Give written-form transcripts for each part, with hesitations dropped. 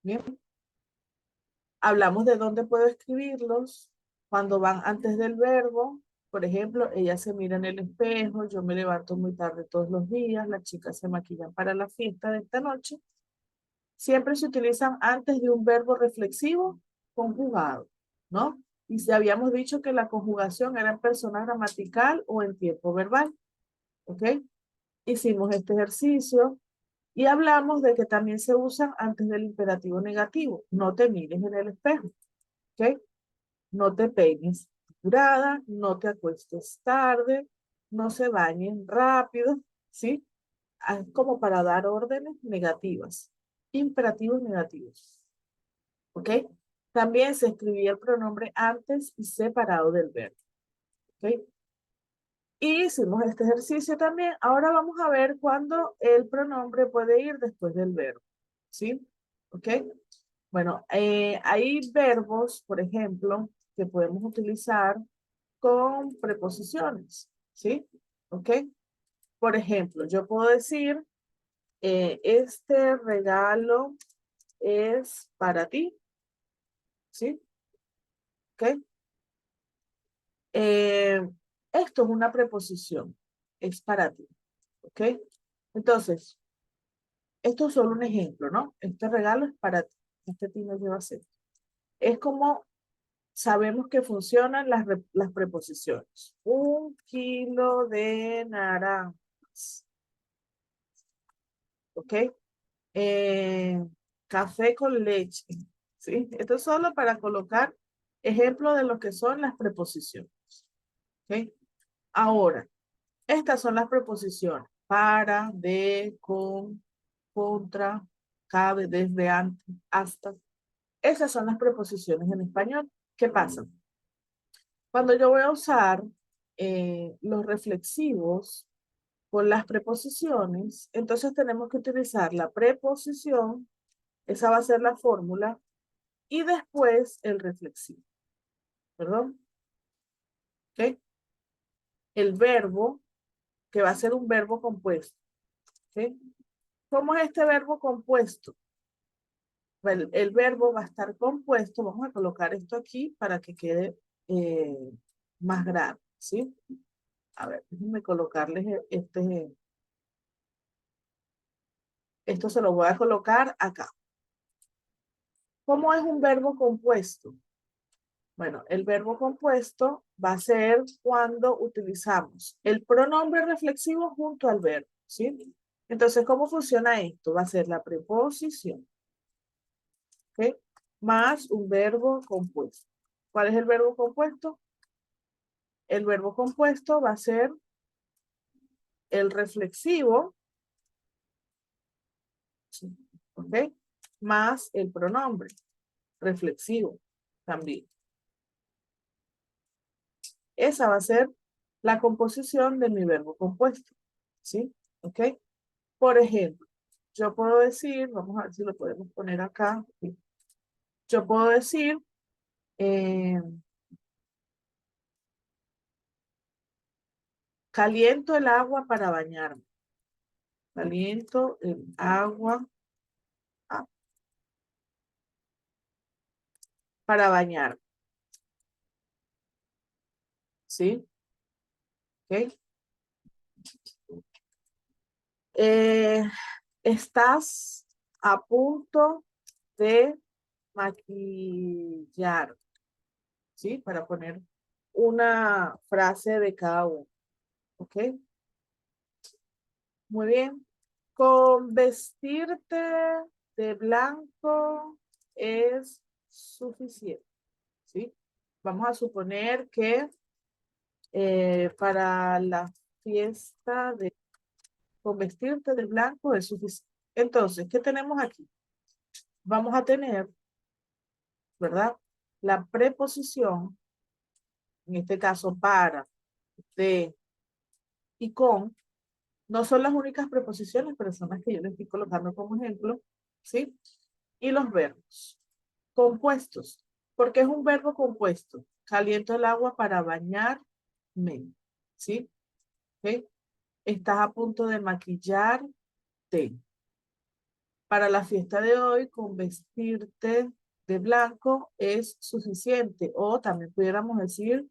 Bien. Hablamos de dónde puedo escribirlos cuando van antes del verbo. Por ejemplo, ella se mira en el espejo, yo me levanto muy tarde todos los días, las chicas se maquillan para la fiesta de esta noche. Siempre se utilizan antes de un verbo reflexivo conjugado, ¿no? Y si habíamos dicho que la conjugación era en persona gramatical o en tiempo verbal, ¿ok? Hicimos este ejercicio y hablamos de que también se usan antes del imperativo negativo. No te mires en el espejo, ¿ok? No te peines apurada, no te acuestes tarde, no se bañen rápido, ¿sí? Como para dar órdenes negativas, imperativos negativos, ¿ok? También se escribía el pronombre antes y separado del verbo, ¿ok? Y hicimos este ejercicio también. Ahora vamos a ver cuándo el pronombre puede ir después del verbo, ¿sí? ¿Ok? Bueno, hay verbos, por ejemplo, que podemos utilizar con preposiciones, ¿sí? ¿Ok? Por ejemplo, yo puedo decir, este regalo es para ti, ¿sí? ¿Ok? Eh, Esto es una preposición, es para ti, ¿ok? Entonces, esto es solo un ejemplo, ¿no? Este regalo es para ti, este ti no lleva acento. Es como sabemos que funcionan las preposiciones. 1 kilo de naranjas, ¿ok? Eh, Café con leche, ¿sí? Esto es solo para colocar ejemplo de lo que son las preposiciones, ¿ok? Ahora, estas son las preposiciones. Para, de, con, contra, cabe, desde, antes, hasta. Esas son las preposiciones en español. ¿Qué pasa? Cuando yo voy a usar los reflexivos con las preposiciones, entonces tenemos que utilizar la preposición, esa va a ser la fórmula, y después el reflexivo. ¿Perdón? ¿Ok? El verbo, que va a ser un verbo compuesto. ¿Ok? ¿Cómo es este verbo compuesto? El verbo va a estar compuesto, vamos a colocar esto aquí para que quede eh, más grande, ¿sí? A ver, déjenme colocarles esto se lo voy a colocar acá. ¿Cómo es un verbo compuesto? Bueno, el verbo compuesto va a ser cuando utilizamos el pronombre reflexivo junto al verbo, ¿sí? Entonces, ¿cómo funciona esto? Va a ser la preposición, ¿ok? Más un verbo compuesto. ¿Cuál es el verbo compuesto? El verbo compuesto va a ser el reflexivo, ¿ok? Más el pronombre reflexivo también. Esa va a ser la composición de mi verbo compuesto, ¿sí? ¿Ok? Por ejemplo, yo puedo decir, vamos a ver si lo podemos poner acá. ¿Sí? Yo puedo decir, eh, caliento el agua para bañarme. Caliento el agua ah, para bañarme, ¿sí? ¿Ok? Eh, estás a punto de maquillar, ¿sí? Para poner una frase de cada uno, ¿ok? Muy bien. Con vestirte de blanco es suficiente, ¿sí? Vamos a suponer que para la fiesta de con vestirte de blanco es suficiente. Entonces, ¿qué tenemos aquí? Vamos a tener, ¿verdad? La preposición, en este caso para, de y con, no son las únicas preposiciones, pero son las que yo les estoy colocando como ejemplo, ¿sí? Y los verbos compuestos. ¿Por qué es un verbo compuesto? Caliento el agua para bañarme, ¿sí? ¿Ok? Estás a punto de maquillarte. Para la fiesta de hoy, con vestirte de blanco es suficiente. O también pudiéramos decir,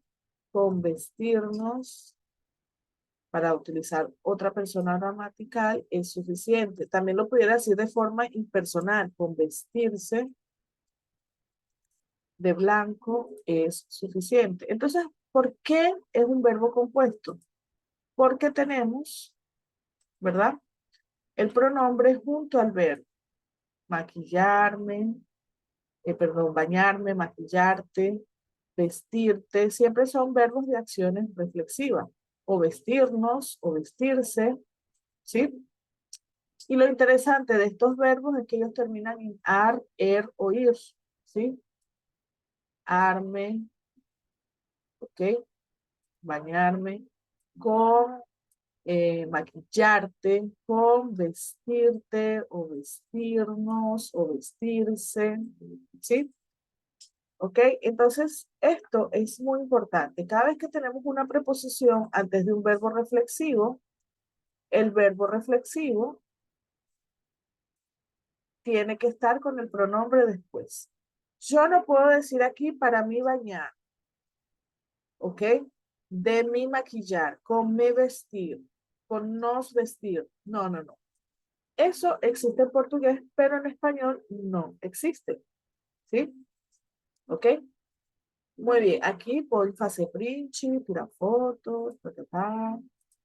con vestirnos, para utilizar otra persona gramatical, es suficiente. También lo pudiera decir de forma impersonal, con vestirse de blanco es suficiente. Entonces, ¿por qué es un verbo compuesto? Porque tenemos, ¿verdad? El pronombre junto al verbo. Maquillarme, perdón, bañarme, maquillarte, vestirte, siempre son verbos de acciones reflexivas. O vestirnos, o vestirse, ¿sí? Y lo interesante de estos verbos es que ellos terminan en ar, er o ir, ¿sí? Arme, ¿ok? Bañarme, con maquillarte, con vestirte o vestirnos o vestirse, ¿sí? ¿Ok? Entonces, esto es muy importante. Cada vez que tenemos una preposición antes de un verbo reflexivo, el verbo reflexivo tiene que estar con el pronombre después. Yo no puedo decir aquí para mí bañar, ¿ok? De mí maquillar, con me vestir, con nos vestir. No, no, no. Eso existe en portugués, pero en español no existe, ¿sí? ¿Ok? Muy bien, aquí puedo hacer print, tirar fotos,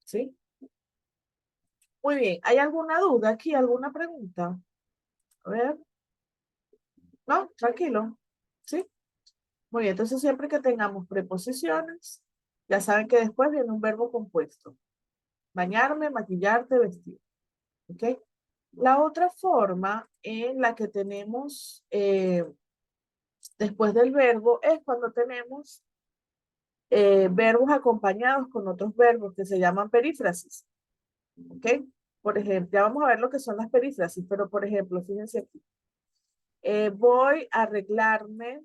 ¿sí? Muy bien, ¿hay alguna duda aquí, alguna pregunta? A ver, no, tranquilo, ¿sí? Muy bien, entonces siempre que tengamos preposiciones, ya saben que después viene un verbo compuesto. Bañarme, maquillarte, vestir, ¿ok? La otra forma en la que tenemos después del verbo es cuando tenemos verbos acompañados con otros verbos que se llaman perífrasis. ¿Ok? Por ejemplo, ya vamos a ver lo que son las perífrasis, pero por ejemplo, fíjense aquí. Voy a arreglarme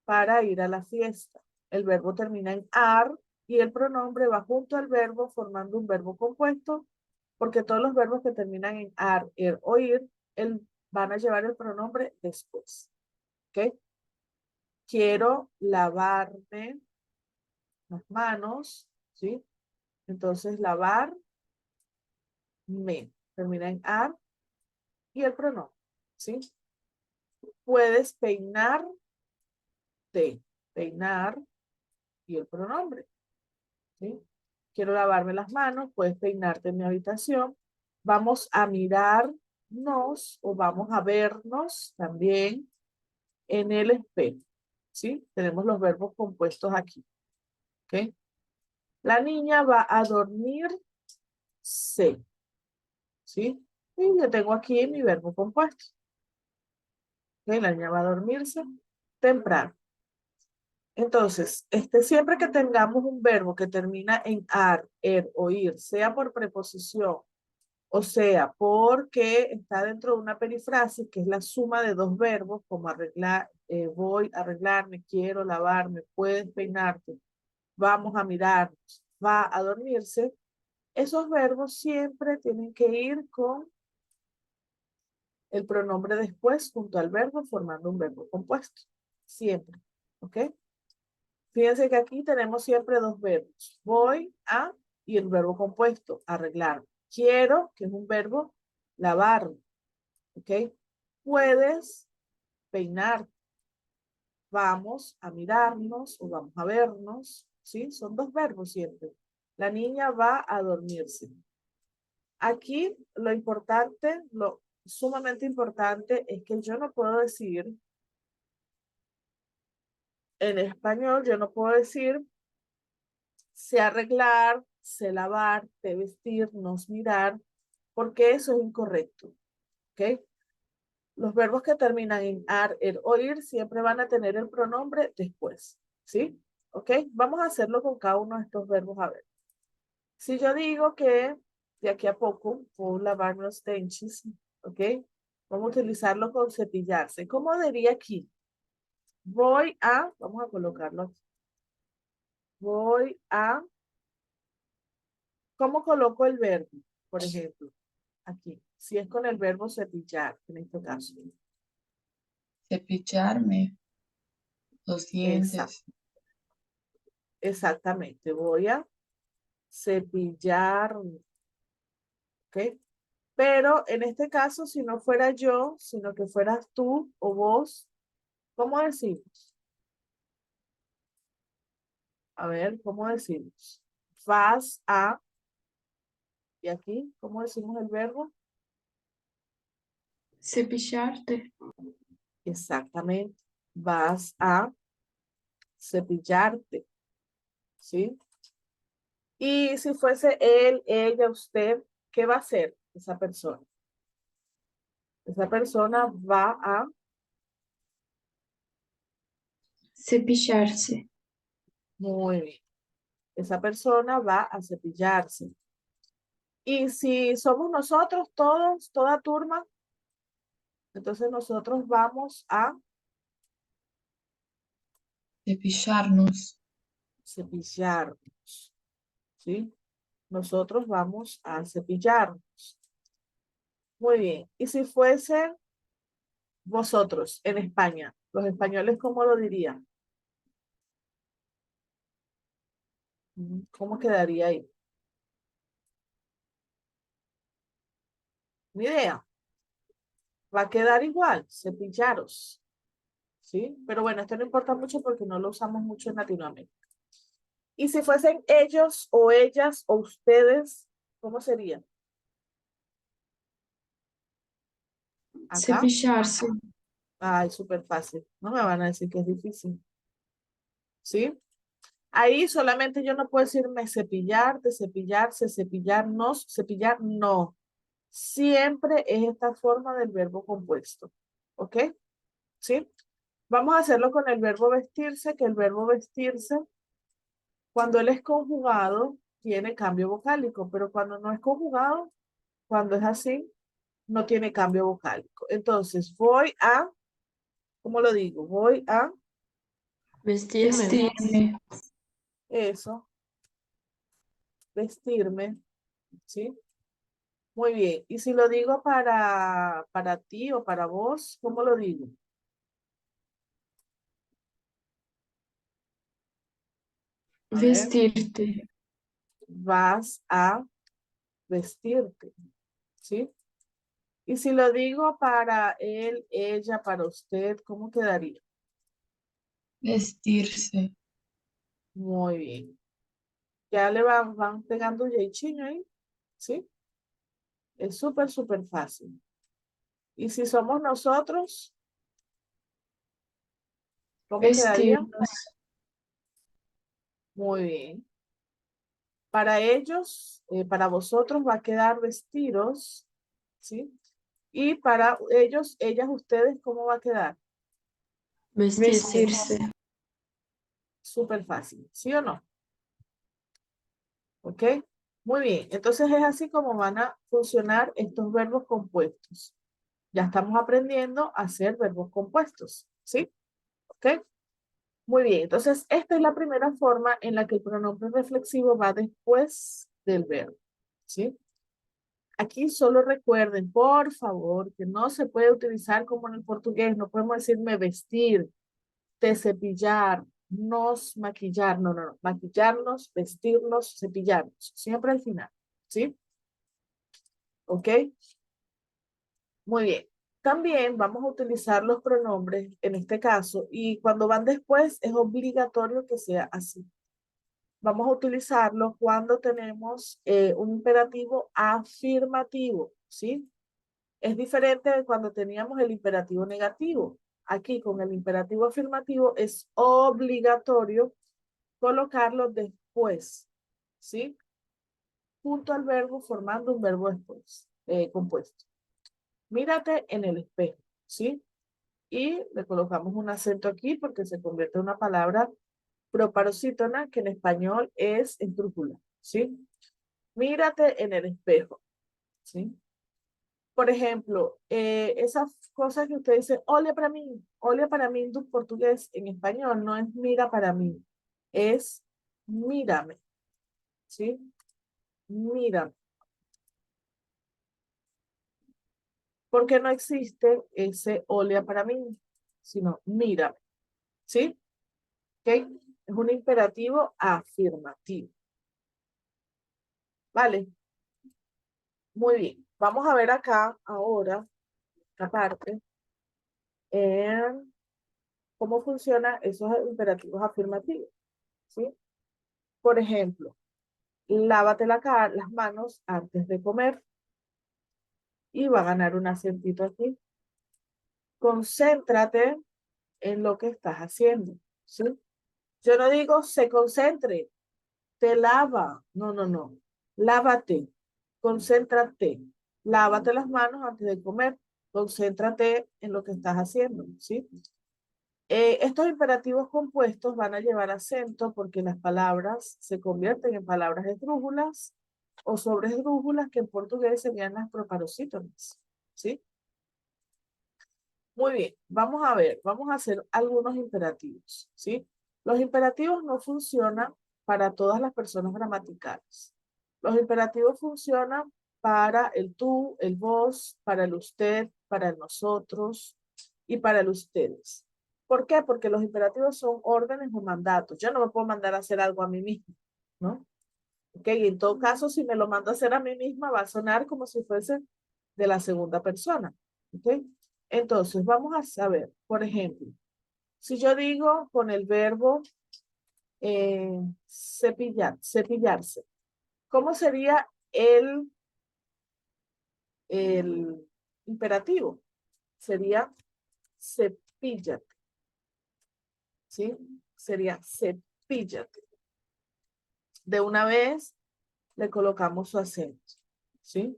para ir a la fiesta. El verbo termina en ar y el pronombre va junto al verbo formando un verbo compuesto, porque todos los verbos que terminan en ar, er o ir, van a llevar el pronombre después. ¿Ok? Quiero lavarme las manos, ¿sí? Entonces, lavar, me, termina en ar y el pronombre, ¿sí? Puedes peinarte, peinar y el pronombre, ¿sí? Quiero lavarme las manos, puedes peinarte en mi habitación. Vamos a mirarnos o vamos a vernos también en el espejo, ¿sí? Tenemos los verbos compuestos aquí, ¿ok? La niña va a dormirse, ¿sí? Y yo tengo aquí mi verbo compuesto. ¿Ok? La niña va a dormirse temprano. Entonces, siempre que tengamos un verbo que termina en ar, er o ir, sea por preposición, o sea, porque está dentro de una perifrasis, que es la suma de dos verbos, como arreglar, voy a arreglarme, quiero lavarme, puedes peinarte, vamos a mirarnos, va a dormirse, esos verbos siempre tienen que ir con el pronombre después junto al verbo formando un verbo compuesto. Siempre. ¿Ok? Fíjense que aquí tenemos siempre dos verbos. Voy a y el verbo compuesto, arreglar. Quiero, que es un verbo, lavar. ¿Ok? Puedes peinar. Vamos a mirarnos o vamos a vernos. ¿Sí? Son dos verbos siempre. La niña va a dormirse. Aquí lo importante, lo sumamente importante es que yo no puedo decir, en español, yo no puedo decir sé arreglar, sé lavar, sé vestir, nos mirar, porque eso es incorrecto. ¿Ok? Los verbos que terminan en ar, er o ir siempre van a tener el pronombre después. ¿Sí? ¿Ok? Vamos a hacerlo con cada uno de estos verbos a ver. Si yo digo que de aquí a poco puedo lavar los dientes, ¿ok? Vamos a utilizarlo con cepillarse. ¿Cómo diría aquí? Vamos a colocarlo aquí. Voy a, ¿cómo coloco el verbo? Por ejemplo, aquí, Si es con el verbo cepillar, en este caso. Cepillarme los Exacto, dientes. exactamente. Voy a cepillar, ¿ok? Pero en este caso, si no fuera yo, sino que fueras tú o vos, ¿cómo decimos? A ver, ¿cómo decimos? Vas a, y aquí, ¿cómo decimos el verbo? Cepillarte. Exactamente. Vas a cepillarte, ¿sí? Y si fuese él, ella, usted, ¿qué va a hacer esa persona? Esa persona va a, Cepillarse. muy bien, esa persona va a cepillarse. Y si somos nosotros todos, toda turma, entonces nosotros vamos a Cepillarnos. cepillarnos, ¿sí? Nosotros vamos a cepillarnos. Muy bien. Y si fuesen vosotros en España, los españoles, ¿cómo lo dirían? ¿Cómo quedaría ahí? Ni idea. Va a quedar igual, cepillaros, ¿sí? Pero bueno, esto no importa mucho porque no lo usamos mucho en Latinoamérica. Y si fuesen ellos o ellas o ustedes, ¿cómo sería? Acá, Cepillarse. ay, súper fácil. No me van a decir que es difícil, ¿sí? Ahí solamente yo no puedo decirme cepillar, de cepillarse, cepillarnos, cepillar, no. Siempre es esta forma del verbo compuesto, ¿ok? ¿Sí? Vamos a hacerlo con el verbo vestirse, que el verbo vestirse, cuando él es conjugado, tiene cambio vocálico, pero cuando no es conjugado, cuando es así, no tiene cambio vocálico. Entonces, voy a, ¿cómo lo digo? Voy a Vestirme. eso, vestirme, ¿sí? Muy bien. Y si lo digo para ti o para vos, ¿cómo lo digo? A ver, Vestirte. vas a vestirte, ¿sí? Y si lo digo para él, ella, para usted, ¿cómo quedaría? Vestirse. Muy bien. Ya le van pegando jeitinho ahí, ¿sí? Es súper, súper fácil. Y si somos nosotros, ¿cómo quedaría? Vestirnos. Muy bien. Para ellos, para vosotros va a quedar vestidos, ¿sí? Y para ellos, ellas, ustedes, ¿cómo va a quedar? Vestirse. Súper fácil, ¿sí o no? ¿Ok? Muy bien. Entonces es así como van a funcionar estos verbos compuestos. Ya estamos aprendiendo a hacer verbos compuestos, ¿sí? ¿Ok? Muy bien. Entonces, esta es la primera forma en la que el pronombre reflexivo va después del verbo, ¿sí? Aquí solo recuerden, por favor, que no se puede utilizar como en el portugués. No podemos decir me vestir, te cepillar, nos maquillar. No, no, no. Maquillarnos, vestirnos, cepillarnos. Siempre al final. ¿Sí? ¿Ok? Muy bien. También vamos a utilizar los pronombres en este caso y cuando van después es obligatorio que sea así. Vamos a utilizarlo cuando tenemos un imperativo afirmativo, ¿sí? Es diferente de cuando teníamos el imperativo negativo. Aquí con el imperativo afirmativo es obligatorio colocarlo después, ¿sí? Junto al verbo formando un verbo después, compuesto. Mírate en el espejo, ¿sí? Y le colocamos un acento aquí porque se convierte en una palabra proparosítona que en español es esdrújula, ¿sí? Mírate en el espejo, ¿sí? Por ejemplo, esas cosas que usted dice, olha para mí en portugués, en español no es mira para mí, es mírame, ¿sí? Mírame. Porque no existe ese olea para mí, sino mírame. ¿Sí? ¿Ok? Es un imperativo afirmativo. ¿Vale? Muy bien. Vamos a ver acá ahora, esta parte, cómo funcionan esos imperativos afirmativos. ¿Sí? Por ejemplo, lávate las manos antes de comer y va a ganar un acentito aquí. Concéntrate en lo que estás haciendo. ¿Sí? Yo no digo se concentre, te lava. No, no, no. Lávate, concéntrate. Lávate las manos antes de comer. Concéntrate en lo que estás haciendo, ¿sí? Estos imperativos compuestos van a llevar acento porque las palabras se convierten en palabras esdrújulas o sobresdrújulas que en portugués serían las proparosítonas, ¿sí? Muy bien, vamos a ver, vamos a hacer algunos imperativos, ¿sí? Los imperativos no funcionan para todas las personas gramaticales. Los imperativos funcionan para el tú, el vos, para el usted, para el nosotros y para el ustedes. ¿Por qué? Porque los imperativos son órdenes o mandatos. Yo no me puedo mandar a hacer algo a mí mismo, ¿no? Ok, en todo caso, si me lo mando a hacer a mí misma, va a sonar como si fuese de la segunda persona. ¿Ok? Entonces, vamos a saber, por ejemplo, si yo digo con el verbo cepillarse, ¿cómo sería el imperativo? Sería cepíllate, ¿sí? Sería cepíllate. De una vez le colocamos su acento, ¿sí?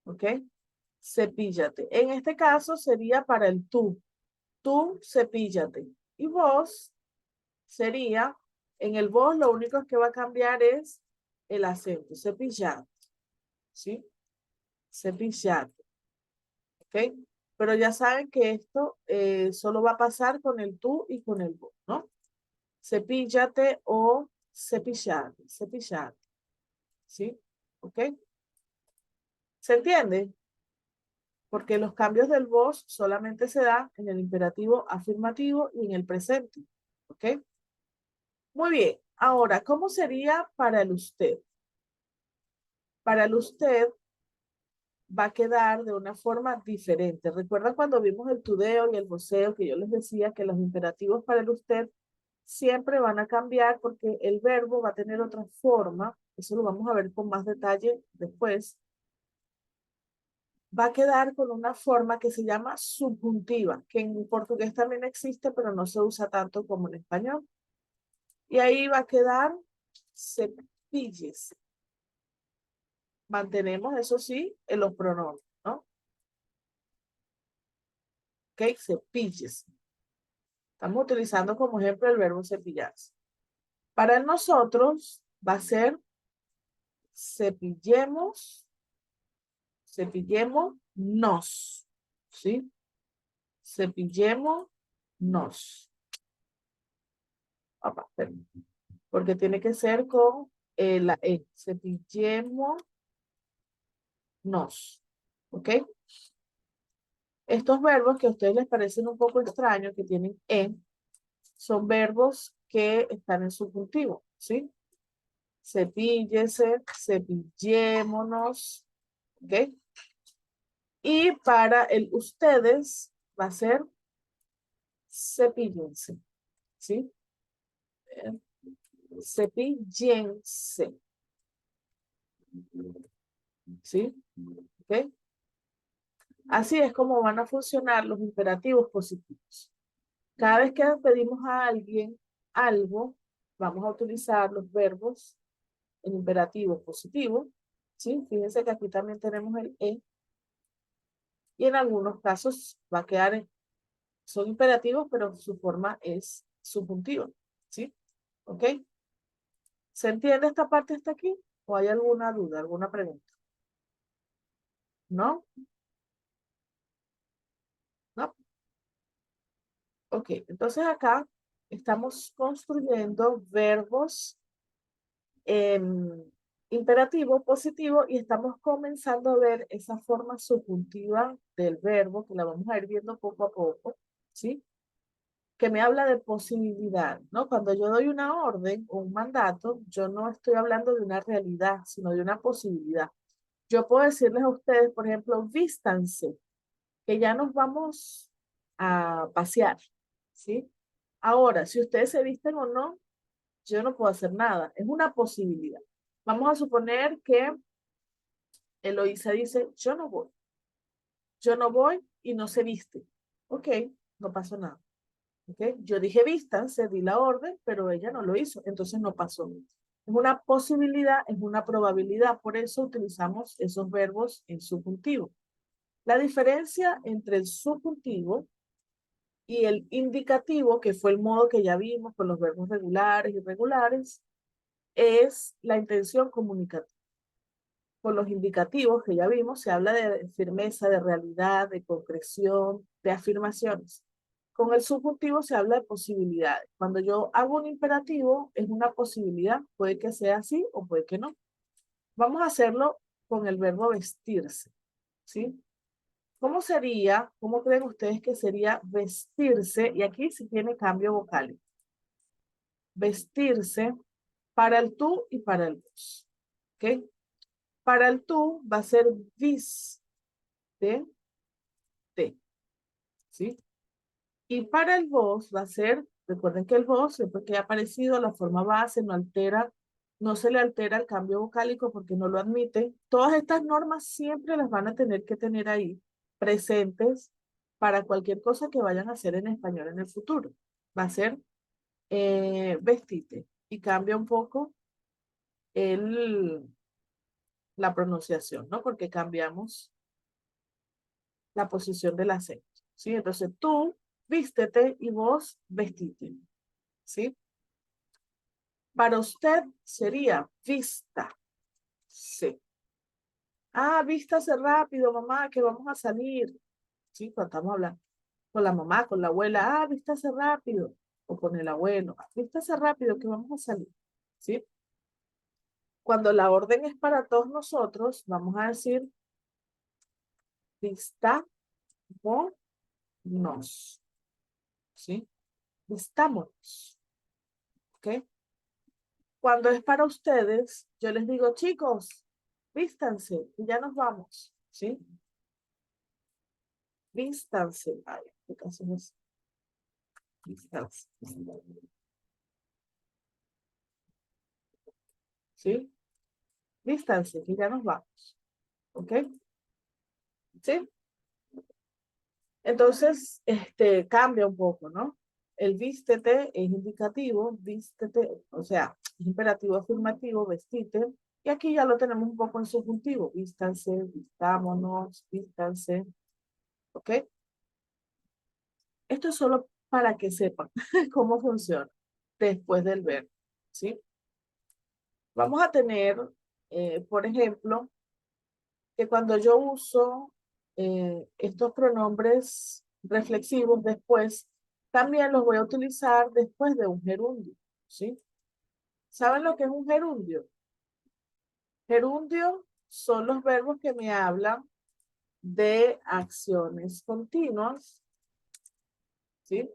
¿Ok? Cepíllate. En este caso sería para el tú. Tú cepíllate. Y vos sería, en el vos lo único que va a cambiar es el acento. Cepillate. ¿Sí? Cepillate. ¿Ok? Pero ya saben que esto solo va a pasar con el tú y con el vos, ¿no? Cepíllate o cepillate. Cepillate. ¿Sí? ¿Ok? ¿Se entiende? Porque los cambios del voz solamente se dan en el imperativo afirmativo y en el presente. ¿Ok? Muy bien. Ahora, ¿cómo sería para el usted? Para el usted va a quedar de una forma diferente. ¿Recuerdan cuando vimos el tudeo y el voceo que yo les decía que los imperativos para el usted siempre van a cambiar porque el verbo va a tener otra forma? Eso lo vamos a ver con más detalle después. Va a quedar con una forma que se llama subjuntiva, que en portugués también existe, pero no se usa tanto como en español. Y ahí va a quedar cepilles. Mantenemos, eso sí, en los pronombres, ¿no? Ok, cepilles. Estamos utilizando como ejemplo el verbo cepillarse. Para el nosotros va a ser cepillemos, cepillémonos, ¿sí? Cepillémonos. Papá, porque tiene que ser con la E. Cepillémonos, ¿ok? Estos verbos que a ustedes les parecen un poco extraños, que tienen E, son verbos que están en subjuntivo, ¿sí? Cepíllese, cepillémonos, ¿ok? Y para el ustedes va a ser cepíllense, ¿sí? Cepíllense, ¿sí? ¿Ok? Así es como van a funcionar los imperativos positivos. Cada vez que pedimos a alguien algo, vamos a utilizar los verbos en imperativo positivo, ¿sí? Fíjense que aquí también tenemos el E, y en algunos casos va a quedar, son imperativos, pero su forma es subjuntiva, ¿sí? ¿Ok? ¿Se entiende esta parte hasta aquí? ¿O hay alguna duda, alguna pregunta? ¿No? ¿No? Ok, entonces acá estamos construyendo verbos imperativo, positivo, y estamos comenzando a ver esa forma subjuntiva del verbo, que la vamos a ir viendo poco a poco, ¿sí? Que me habla de posibilidad, ¿no? Cuando yo doy una orden o un mandato, yo no estoy hablando de una realidad, sino de una posibilidad. Yo puedo decirles a ustedes, por ejemplo, vístanse, que ya nos vamos a pasear, ¿sí? Ahora, si ustedes se visten o no, yo no puedo hacer nada, es una posibilidad. Vamos a suponer que Eloísa dice, yo no voy y no se viste. Ok, no pasó nada. Okay. Yo dije vístanse, di la orden, pero ella no lo hizo, entonces no pasó. Es una posibilidad, es una probabilidad, por eso utilizamos esos verbos en subjuntivo. La diferencia entre el subjuntivo y el indicativo, que fue el modo que ya vimos con los verbos regulares y irregulares, es la intención comunicativa. Con los indicativos que ya vimos, se habla de firmeza, de realidad, de concreción, de afirmaciones. Con el subjuntivo se habla de posibilidades. Cuando yo hago un imperativo, es una posibilidad. Puede que sea así o puede que no. Vamos a hacerlo con el verbo vestirse, ¿sí? ¿Cómo sería? ¿Cómo creen ustedes que sería vestirse? Y aquí sí tiene cambio vocálico. Vestirse para el tú y para el vos. ¿Ok? Para el tú va a ser viste, ¿sí? Y para el vos va a ser, recuerden que el vos, siempre que ha aparecido, la forma base no altera, no se le altera el cambio vocálico porque no lo admite. Todas estas normas siempre las van a tener que tener ahí presentes para cualquier cosa que vayan a hacer en español en el futuro. Va a ser vestite y cambia un poco el, la pronunciación, ¿no? Porque cambiamos la posición del acento, ¿sí? Entonces tú vístete y vos vestite, ¿sí? Para usted sería vista, sí. Ah, vístase rápido, mamá, que vamos a salir, ¿sí? Cuando estamos hablando con la mamá, con la abuela, ah, vístase rápido, o con el abuelo, ah, vístase rápido, que vamos a salir, ¿sí? Cuando la orden es para todos nosotros, vamos a decir, vistámonos, ¿sí? Vistámonos, ¿ok? Cuando es para ustedes, yo les digo, chicos, vístanse y ya nos vamos, ¿sí? Vístanse. Ay, ¿qué canción es? Vístanse. ¿Sí? Vístanse, que ya nos vamos. ¿Ok? ¿Sí? Entonces, cambia un poco, ¿no? El vístete es indicativo, vístete, o sea, es imperativo afirmativo, vestite, y aquí ya lo tenemos un poco en subjuntivo, vístanse, vistámonos, vístanse, ¿ok? Esto es solo para que sepan cómo funciona después del verbo, ¿sí? Vamos a tener, por ejemplo, que cuando yo uso estos pronombres reflexivos después, también los voy a utilizar después de un gerundio, ¿sí? ¿Saben lo que es un gerundio? Gerundio son los verbos que me hablan de acciones continuas, ¿sí?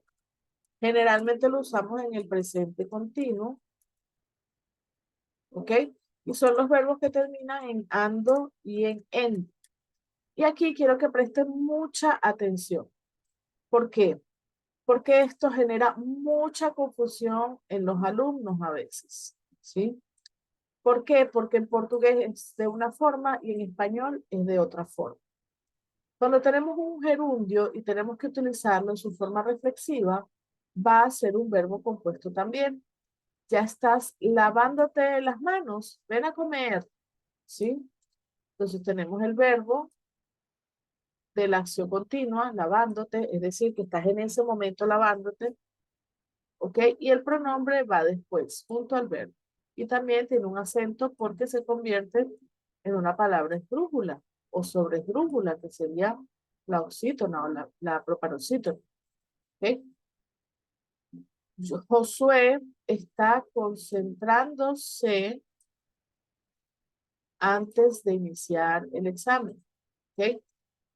Generalmente lo usamos en el presente continuo, ¿ok? Y son los verbos que terminan en ando y en en. Y aquí quiero que presten mucha atención. ¿Por qué? Porque esto genera mucha confusión en los alumnos a veces, ¿sí? ¿Por qué? Porque en portugués es de una forma y en español es de otra forma. Cuando tenemos un gerundio y tenemos que utilizarlo en su forma reflexiva, va a ser un verbo compuesto también. Ya estás lavándote las manos, ven a comer, ¿sí? Entonces tenemos el verbo de la acción continua, lavándote, es decir, que estás en ese momento lavándote, ¿ok? Y el pronombre va después, junto al verbo. Y también tiene un acento porque se convierte en una palabra esdrújula o sobresdrújula, que sería la oxítona o la proparoxítona, ¿ok? Josué está concentrándose antes de iniciar el examen. ¿Ok?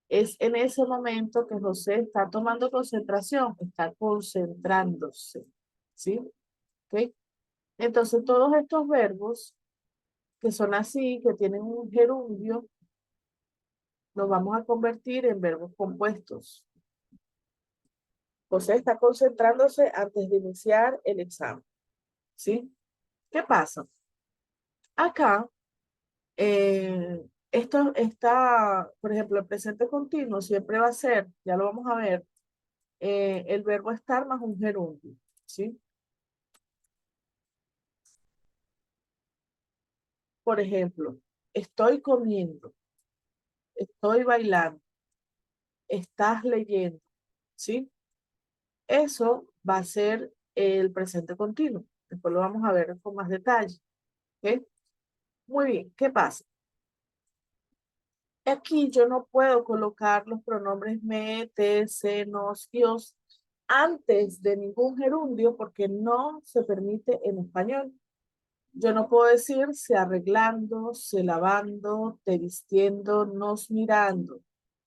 Es en ese momento que José está tomando concentración, está concentrándose. ¿Sí? ¿Ok? Entonces, todos estos verbos que son así, que tienen un gerundio, los vamos a convertir en verbos compuestos. José está concentrándose antes de iniciar el examen. ¿Sí? ¿Qué pasa? Acá, esto está, por ejemplo, el presente continuo siempre va a ser, ya lo vamos a ver, el verbo estar más un gerundio. ¿Sí? Por ejemplo, estoy comiendo, estoy bailando, estás leyendo. ¿Sí? Eso va a ser el presente continuo. Después lo vamos a ver con más detalle. ¿Ok? Muy bien, ¿qué pasa? Aquí yo no puedo colocar los pronombres me, te, se, nos y os antes de ningún gerundio porque no se permite en español. Yo no puedo decir se arreglando, se lavando, te vistiendo, nos mirando.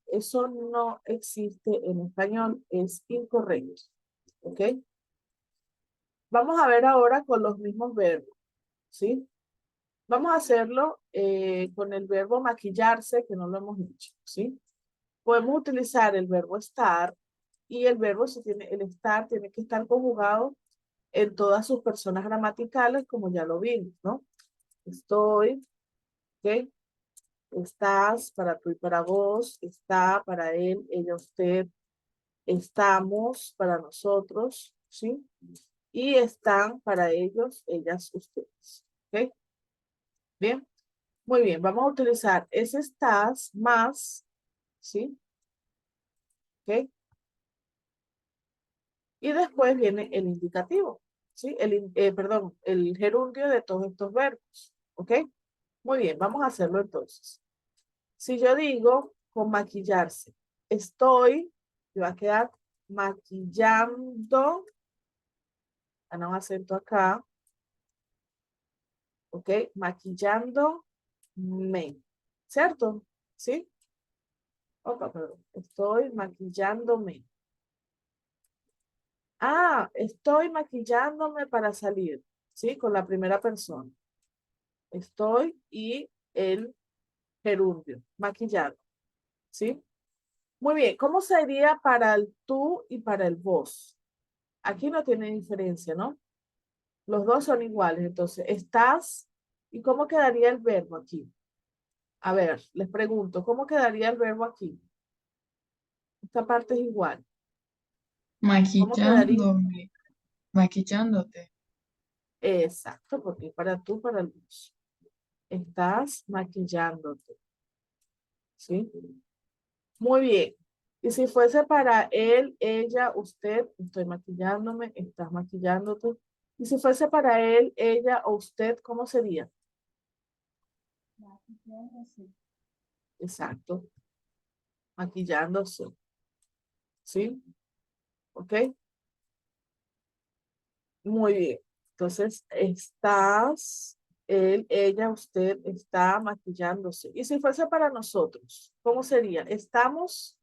Eso no existe en español, es incorrecto. ¿Ok? Vamos a ver ahora con los mismos verbos. ¿Sí? Vamos a hacerlo con el verbo maquillarse, que no lo hemos hecho. ¿Sí? Podemos utilizar el verbo estar y el verbo, el estar tiene que estar conjugado en todas sus personas gramaticales, como ya lo vimos, ¿no? Estoy, ¿ok? Estás para tú y para vos, está para él, ella, usted, estamos para nosotros, ¿sí? Y están para ellos, ellas, ustedes, ¿ok? Bien, muy bien, vamos a utilizar ese estás más, ¿sí? ¿Ok? Y después viene el indicativo, ¿sí? Perdón, el gerundio de todos estos verbos, ¿ok? Muy bien, vamos a hacerlo entonces. Si yo digo con maquillarse, estoy, me va a quedar maquillando, gana un acento acá, ¿ok? Maquillando me, ¿cierto? ¿Sí? Opa, perdón, estoy maquillándome. Ah, estoy maquillándome para salir, ¿sí? Con la primera persona. Estoy y el gerundio, maquillado, ¿sí? Muy bien, ¿cómo sería para el tú y para el vos? Aquí no tiene diferencia, ¿no? Los dos son iguales, entonces, estás, ¿y cómo quedaría el verbo aquí? A ver, les pregunto, ¿cómo quedaría el verbo aquí? Esta parte es igual. ¿Cómo quedaría? Maquillándome. Maquillándote. Exacto, porque para tú, para el vos. Estás maquillándote, ¿sí? Muy bien. Y si fuese para él, ella, usted, estoy maquillándome, estás maquillándote. Y si fuese para él, ella o usted, ¿cómo sería? Exacto. Maquillándose. ¿Sí? ¿Ok? Muy bien. Entonces, estás, él, ella, usted está maquillándose. Y si fuese para nosotros, ¿cómo sería? Estamos,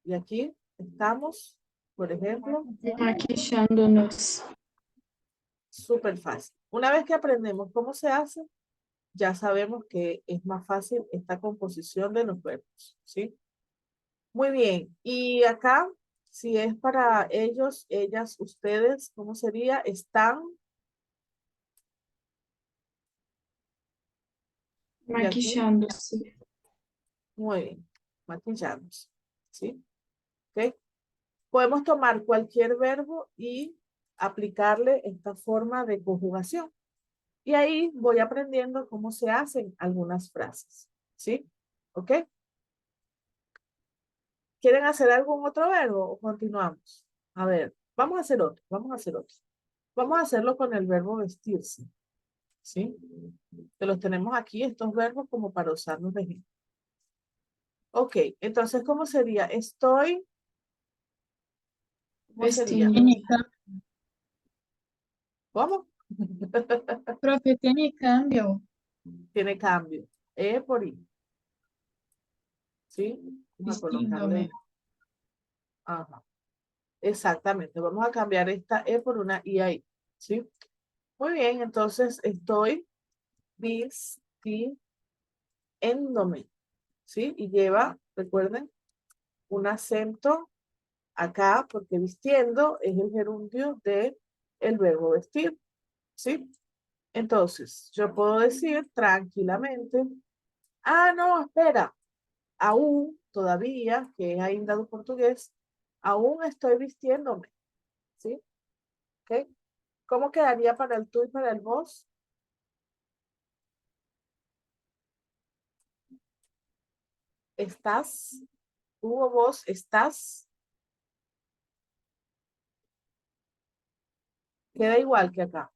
y aquí estamos, por ejemplo, Maquillándonos. súper fácil. Una vez que aprendemos cómo se hace, ya sabemos que es más fácil esta composición de los verbos, ¿sí? Muy bien. Y acá, si es para ellos, ellas, ustedes, ¿cómo sería? Están, y aquí, Maquillándose. muy bien, maquillándose, ¿sí? ¿Ok? Podemos tomar cualquier verbo y aplicarle esta forma de conjugación. Y ahí voy aprendiendo cómo se hacen algunas frases, ¿sí? ¿Ok? ¿Quieren hacer algún otro verbo o continuamos? A ver, vamos a hacer otro, vamos a hacer otro. Vamos a hacerlo con el verbo vestirse, ¿sí? Que los tenemos aquí, estos verbos, como para usarlos de ejemplo. Ok, entonces, ¿cómo sería? Estoy, ¿cómo sería? Vestindo. ¿Cómo? Profe, tiene cambio. Tiene cambio. E por I. ¿Sí? Vamos a colocarle. Vistiéndome. Ajá. Exactamente. Vamos a cambiar esta E por una I ahí. ¿Sí? Muy bien, entonces estoy vistiéndome. ¿Sí? Y lleva, recuerden, un acento acá, porque vistiendo es el gerundio de el verbo vestir. ¿Sí? Entonces, yo puedo decir tranquilamente, ah, no, espera, aún, todavía, que es ainda do portugués, aún estoy vistiéndome, ¿sí? ¿Ok? ¿Cómo quedaría para el tú y para el vos? ¿Estás? ¿Tú o vos estás? Queda igual que acá.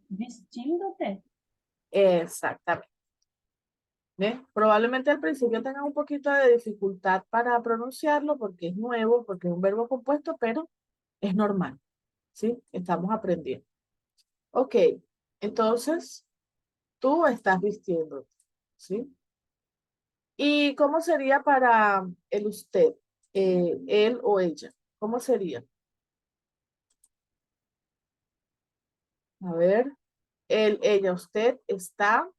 Vestiéndote. Exactamente. ¿Ves? Probablemente al principio tengan un poquito de dificultad para pronunciarlo porque es nuevo, porque es un verbo compuesto, pero es normal, ¿sí? Estamos aprendiendo. Ok, entonces tú estás vistiendo, ¿sí? ¿Y cómo sería para el usted, él o ella? ¿Cómo sería? A ver, él, ella, usted está,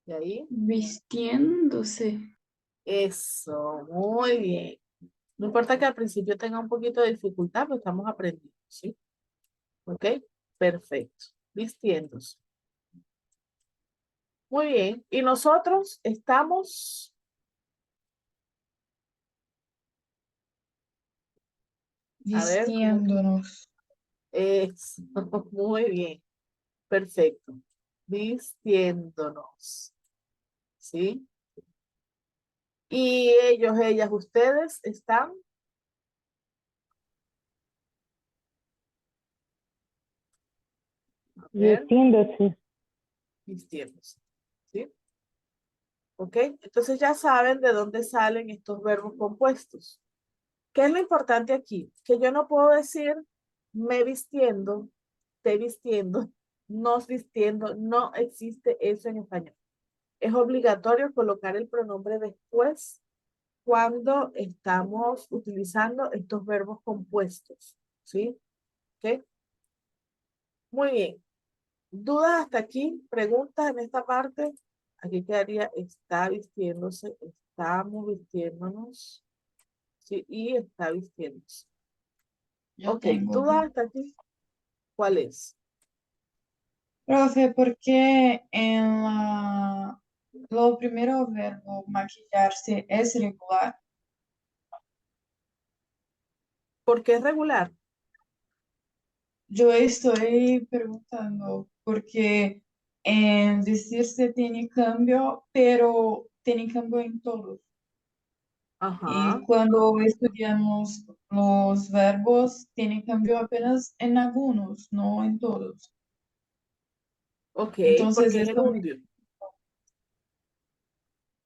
¿y ahí? Vistiéndose. Eso, muy bien. No importa que al principio tenga un poquito de dificultad, pero estamos aprendiendo, ¿sí? ¿Ok? Perfecto. Vistiéndose. Muy bien. ¿Y nosotros estamos? A ver, ¿cómo? Vistiéndonos. Eso, muy bien. Perfecto. Vistiéndonos. ¿Sí? Y ellos, ellas, ustedes están. A ver, Vistiéndose. vistiéndose. ¿Sí? ¿Ok? Entonces ya saben de dónde salen estos verbos compuestos. ¿Qué es lo importante aquí? Que yo no puedo decir me vistiendo, te vistiendo, nos vistiendo. No existe eso en español. Es obligatorio colocar el pronombre después cuando estamos utilizando estos verbos compuestos. ¿Sí? ¿Ok? Muy bien. ¿Dudas hasta aquí? ¿Preguntas en esta parte? Aquí quedaría, está vistiéndose, estamos vistiéndonos, ¿sí? Y está vistiéndose. Yo Ok, tengo ¿dudas duda. hasta aquí? ¿Cuál es? Profe, ¿por qué en lo primero verbo maquillarse es regular? ¿Por qué es regular? Yo estoy preguntando porque en decirse tiene cambio, pero tiene cambio en todos. Y Ajá, cuando estudiamos los verbos, tiene cambio apenas en algunos, no en todos. ok, Entonces, porque es esto me... gerundio.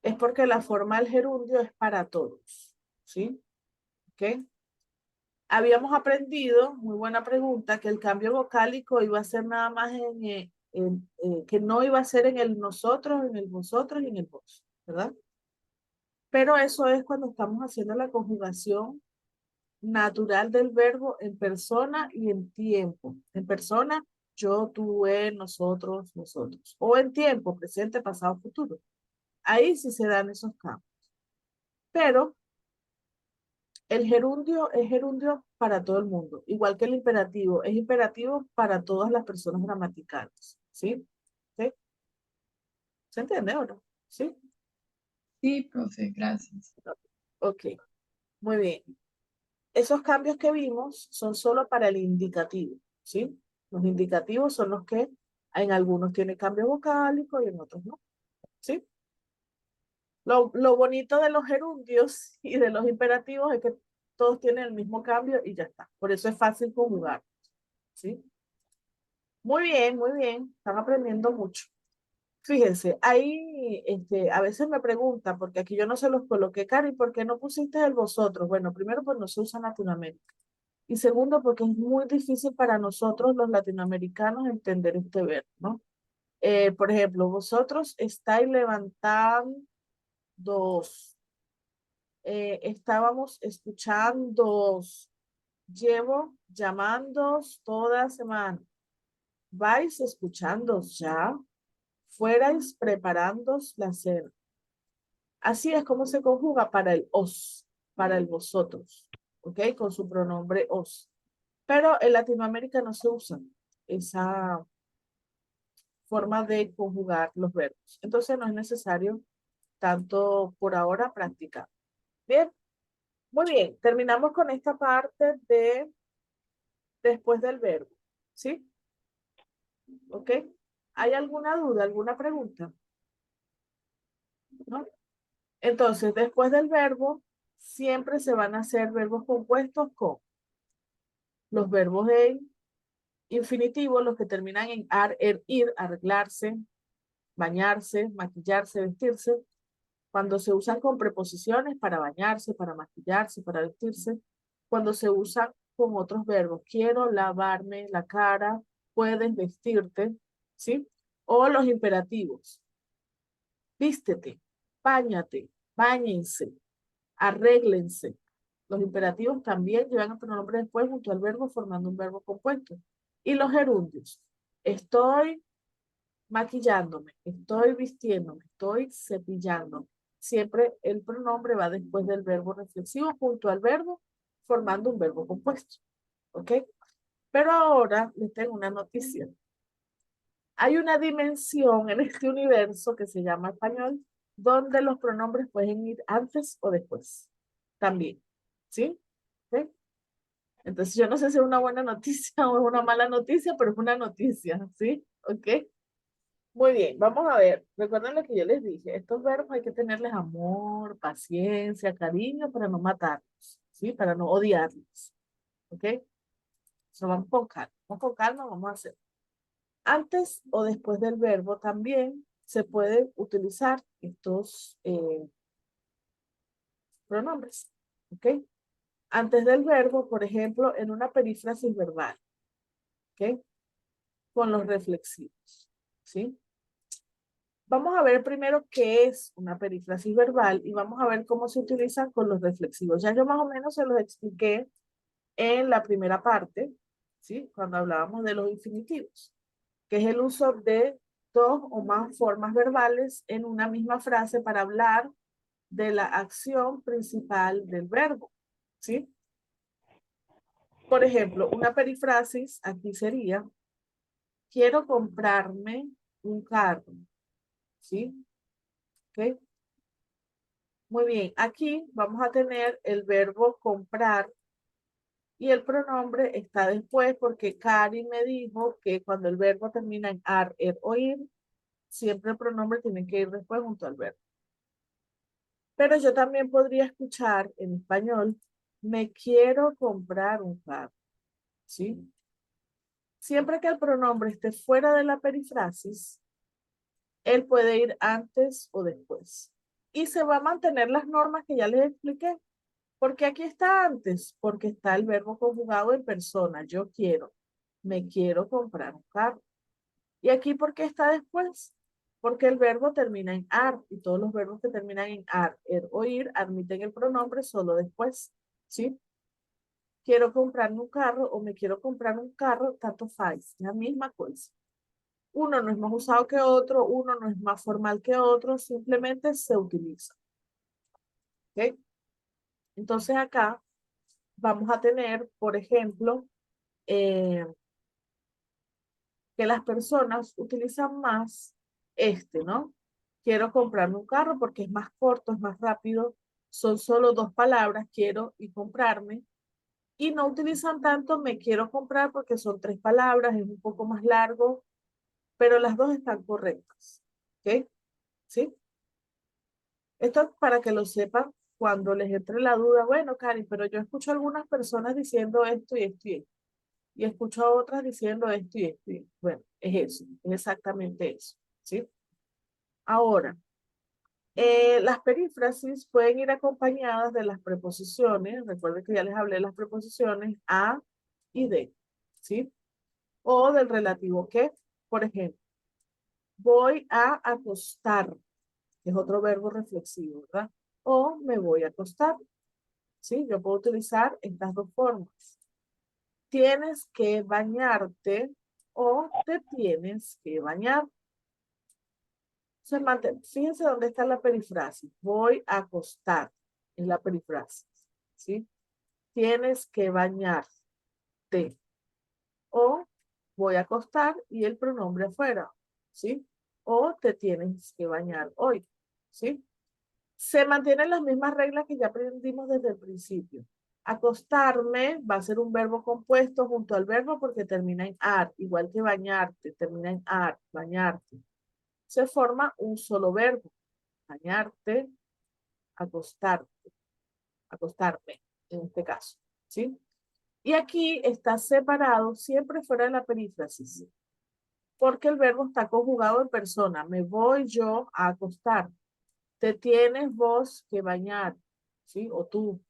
Es porque la forma del gerundio es para todos, ¿sí? Ok. Habíamos aprendido, muy buena pregunta, que el cambio vocálico iba a ser nada más que no iba a ser en el nosotros, en el vosotros y en el vos, ¿verdad? Pero eso es cuando estamos haciendo la conjugación natural del verbo en persona y en tiempo. En persona, yo, tú, él, nosotros, nosotros. O en tiempo, presente, pasado, futuro. Ahí sí se dan esos cambios. Pero el gerundio es gerundio para todo el mundo, igual que el imperativo. Es imperativo para todas las personas gramaticales. ¿Sí? ¿Sí? ¿Se entiende ahora? ¿Sí? Sí, profe, gracias. Ok, muy bien. Esos cambios que vimos son solo para el indicativo, ¿sí? Los indicativos son los que en algunos tienen cambio vocálico y en otros no, ¿sí? Lo bonito de los gerundios y de los imperativos es que todos tienen el mismo cambio y ya está. Por eso es fácil conjugar, ¿sí? Muy bien, muy bien. Están aprendiendo mucho. Fíjense, ahí a veces me preguntan, porque aquí yo no se los coloqué, Cari, ¿por qué no pusiste el vosotros? Bueno, primero, pues no se usa en Latinoamérica. Y segundo, porque es muy difícil para nosotros los latinoamericanos entender este verbo, ¿no? Por ejemplo, vosotros estáis levantando, estábamos escuchando, llevo llamándoos toda semana, vais escuchando ya, fuerais preparándoos la cena. Así es como se conjuga para el os, para el vosotros, ¿ok? Con su pronombre os. Pero en Latinoamérica no se usa esa forma de conjugar los verbos. Entonces no es necesario tanto por ahora practicar. Bien, muy bien. Terminamos con esta parte de después del verbo. ¿Sí? ¿Ok? ¿Hay alguna duda, alguna pregunta? ¿No? Entonces, después del verbo, siempre se van a hacer verbos compuestos con los verbos en infinitivo, los que terminan en ar, er, ir, arreglarse, bañarse, maquillarse, vestirse. Cuando se usan con preposiciones para bañarse, para maquillarse, para vestirse. Cuando se usan con otros verbos. Quiero lavarme la cara, puedes vestirte, ¿sí? O los imperativos. Vístete, báñate, báñense, arréglense. Los imperativos también llevan el pronombre después junto al verbo formando un verbo compuesto. Y los gerundios. Estoy maquillándome, estoy vistiéndome, estoy cepillándome. Siempre el pronombre va después del verbo reflexivo junto al verbo formando un verbo compuesto. ¿Ok? Pero ahora les tengo una noticia. Hay una dimensión en este universo que se llama español donde los pronombres pueden ir antes o después. También. ¿Sí? ¿Ok? Entonces yo no sé si es una buena noticia o es una mala noticia, pero es una noticia. ¿Sí? ¿Ok? Muy bien, vamos a ver. Recuerden lo que yo les dije. Estos verbos hay que tenerles amor, paciencia, cariño para no matarlos, ¿sí? Para no odiarlos, ¿ok? So, vamos con calma, vamos a hacer. Antes o después del verbo también se pueden utilizar estos pronombres, ¿ok? Antes del verbo, por ejemplo, en una perífrasis verbal, ¿ok? Con los reflexivos, ¿sí? Vamos a ver primero qué es una perífrasis verbal y vamos a ver cómo se utilizan con los reflexivos. Ya yo más o menos se los expliqué en la primera parte, ¿sí? Cuando hablábamos de los infinitivos, que es el uso de dos o más formas verbales en una misma frase para hablar de la acción principal del verbo, ¿sí? Por ejemplo, una perífrasis aquí sería, quiero comprarme un carro, ¿sí? ¿Ok? Muy bien, aquí vamos a tener el verbo comprar y el pronombre está después porque Cari me dijo que cuando el verbo termina en ar, er o ir, siempre el pronombre tiene que ir después junto al verbo. Pero yo también podría escuchar en español, me quiero comprar un carro, ¿sí? Siempre que el pronombre esté fuera de la perífrasis, él puede ir antes o después. Y se va a mantener las normas que ya les expliqué. ¿Por qué aquí está antes? Porque está el verbo conjugado en persona. Yo quiero, me quiero comprar un carro. ¿Y aquí por qué está después? Porque el verbo termina en ar y todos los verbos que terminan en ar, er o ir admiten el pronombre solo después. ¿Sí? Quiero comprarme un carro o me quiero comprar un carro, tanto faz, la misma cosa. Uno no es más usado que otro, uno no es más formal que otro, simplemente se utiliza. ¿Ok? Entonces acá vamos a tener, por ejemplo, que las personas utilizan más ¿no? Quiero comprarme un carro porque es más corto, es más rápido, son solo dos palabras, quiero y comprarme, y no utilizan tanto me quiero comprar porque son tres palabras, es un poco más largo, pero las dos están correctas, ¿ok? ¿Sí? Esto es para que lo sepan cuando les entre la duda, bueno, Cari, pero yo escucho a algunas personas diciendo esto y esto y esto. Y escucho a otras diciendo esto y esto. Bueno, es eso, es exactamente eso, ¿sí? Ahora, las perífrasis pueden ir acompañadas de las preposiciones. Recuerden que ya les hablé de las preposiciones a y de, ¿sí? O del relativo que. Por ejemplo, voy a acostar, que es otro verbo reflexivo, ¿verdad? O me voy a acostar, ¿sí? Yo puedo utilizar estas dos formas. Tienes que bañarte o te tienes que bañar. Fíjense dónde está la perifrasis. Voy a acostar, es la perifrasis, ¿sí? Tienes que bañarte o voy a acostar y el pronombre afuera, ¿sí? O te tienes que bañar hoy, ¿sí? Se mantienen las mismas reglas que ya aprendimos desde el principio. Acostarme va a ser un verbo compuesto junto al verbo porque termina en ar, igual que bañarte, termina en ar, bañarte. Se forma un solo verbo, bañarte, acostarte, acostarme, en este caso, ¿sí? Y aquí está separado siempre fuera de la perífrasis, porque el verbo está conjugado en persona. Me voy yo a acostar. Te tienes vos que bañar, ¿sí? O tú.